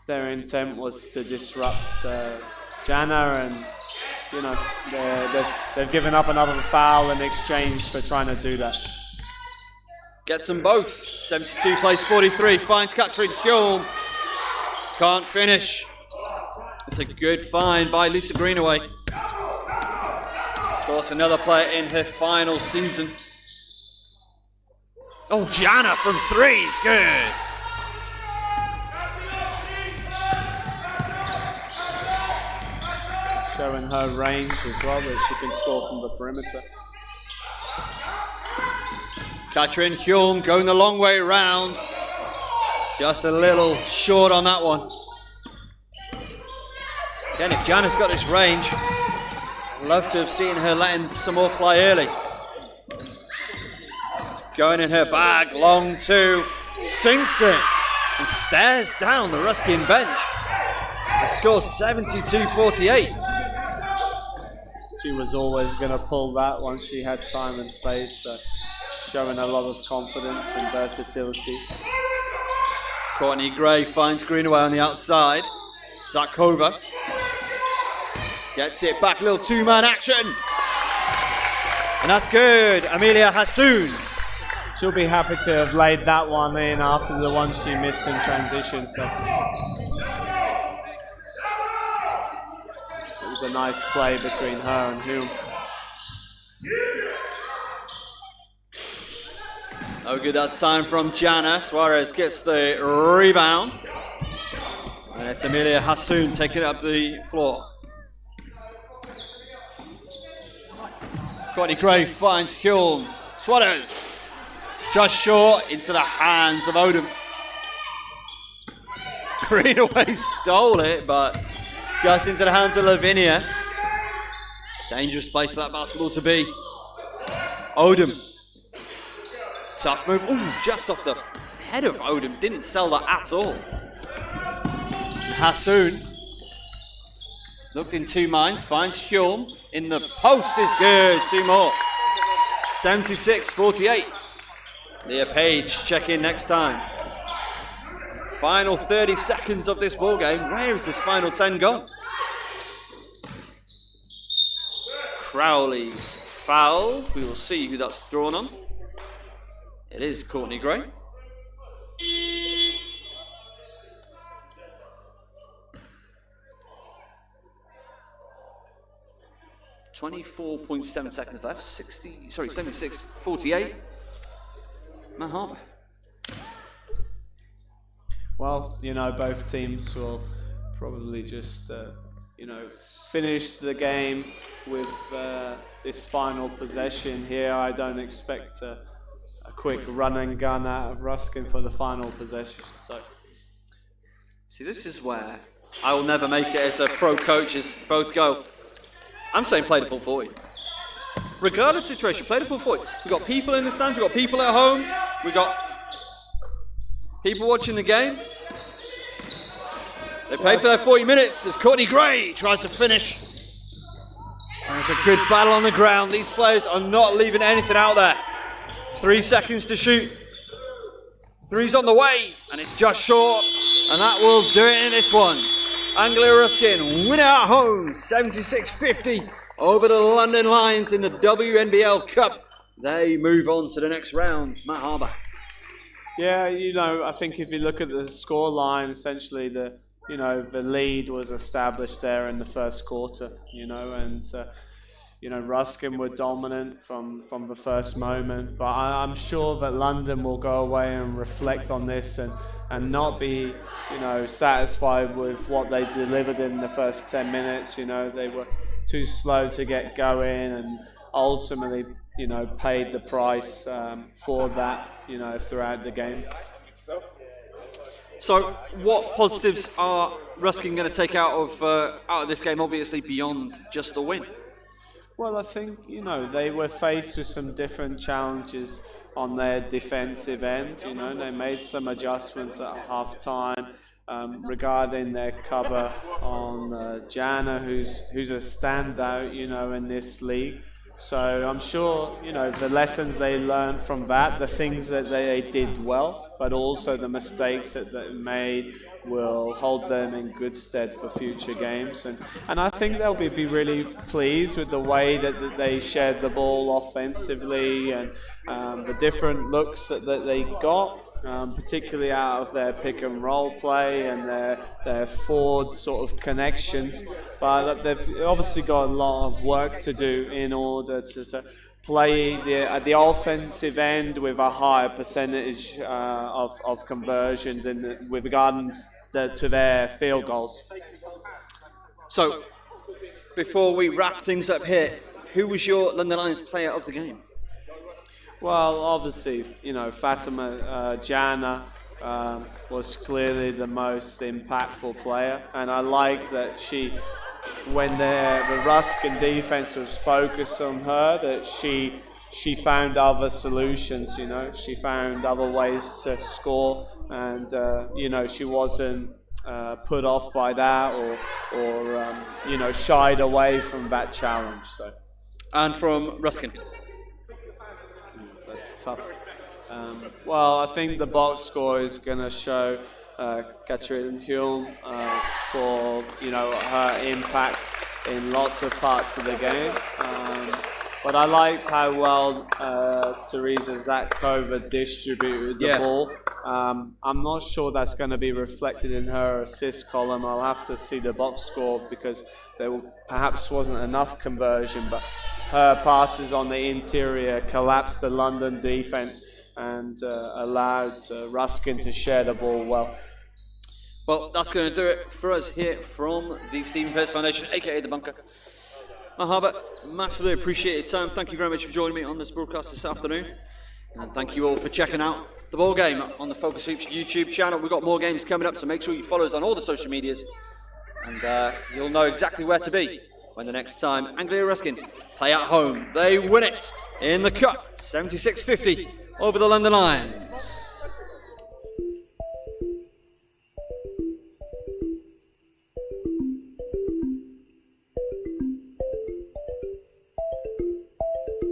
their intent was to disrupt Jana, and they've given up another foul in exchange for trying to do that. Gets them both. 72 plays 43. Finds Katrin Hjulm. Can't finish. It's a good find by Lisa Greenaway. Of course, another player in her final season. Oh, Jana from three is good. Showing her range as well, that she can score from the perimeter. Katrin Hjulm going the long way round. Just a little short on that one. Again, if Jana's got this range, I'd love to have seen her letting some more fly early. Going in her bag, long two, sinks it, and stares down the Ruskin bench. The score 72-48. She was always going to pull that once she had time and space, so showing a lot of confidence and versatility. Courtney Gray finds Greenaway on the outside. Zarkova gets it back, little two-man action. And that's good, Amelia Hassoun. She'll be happy to have laid that one in after the one she missed in transition. So it was a nice play between her and Hume. No good that time from Jana. Suarez gets the rebound. And it's Amelia Hassoun taking up the floor. Courtney Gray finds Hjulm. Suarez just short into the hands of Odom. Greenaway stole it, but just into the hands of Lavinia. Dangerous place for that basketball to be. Odom. Tough move. Ooh, just off the head of Odom. Didn't sell that at all. Hassoun looked in two minds. Finds Hjulm. In the post is good. Two more. 76-48. Leah Page check in next time. Final 30 seconds of this ball game. Where is this final 10 gone? Crowley's fouled. We will see who that's drawn on. It is Courtney Gray. .7 seconds left. 76-48. Matt Harber. Well, both teams will probably just, finish the game with this final possession here. I don't expect a quick run and gun out of Ruskin for the final possession. So, see, this is where I will never make it as a pro coach as both go. I'm saying play the full 40. Regardless of the situation, play the full 40. We've got people in the stands, we've got people at home, we've got people watching the game. They pay for their 40 minutes as Courtney Gray tries to finish. And it's a good battle on the ground. These players are not leaving anything out there. 3 seconds to shoot. Three's on the way, and it's just short. And that will do it in this one. Anglia Ruskin win at home, 76-50 over the London Lions in the WNBL Cup. They move on to the next round. Matt Harber. Yeah, I think if you look at the score line, essentially the lead was established there in the first quarter, and Ruskin were dominant from the first moment. But I'm sure that London will go away and reflect on this and not be, satisfied with what they delivered in the first 10 minutes. They were too slow to get going and ultimately, paid the price for that, throughout the game. So, what positives are Ruskin going to take out of this game? Obviously, beyond just the win. Well, I think, you know, they were faced with some different challenges on their defensive end. You know, they made some adjustments at half-time regarding their cover on Jana, who's a standout, you know, in this league. So I'm sure, you know, the lessons they learned from that, the things that they did well, but also the mistakes that they made will hold them in good stead for future games. And I think they'll be really pleased with the way that they shared the ball offensively and the different looks that they got. Particularly out of their pick and roll play and their forward sort of connections. But they've obviously got a lot of work to do in order to play at the offensive end with a higher percentage of conversions with regards to their field goals. So, before we wrap things up here, who was your London Lions player of the game? Well, obviously, you know, Fatima Jana was clearly the most impactful player, and I like that when the Ruskin defense was focused on her, that she found other solutions. You know, she found other ways to score, and you know, she wasn't put off by that or you know, shied away from that challenge. So. And from Ruskin. That's tough. Well, I think the box score is going to show Katrin Hulme for, you know, her impact in lots of parts of the game. But I liked how well Teresa Zatkova distributed the ball. I'm not sure that's going to be reflected in her assist column. I'll have to see the box score because there perhaps wasn't enough conversion, but her passes on the interior collapsed the London defense and allowed Ruskin to share the ball well. Well, that's going to do it for us here from the Stephen Perse Foundation, aka The Bunker. Harber, massively appreciate your time. Thank you very much for joining me on this broadcast this afternoon. And thank you all for checking out the ball game on the FocusHoops YouTube channel. We've got more games coming up, so make sure you follow us on all the social medias. And you'll know exactly where to be when the next time Anglia Ruskin play at home. They win it in the Cup, 76-50 over the London Lions.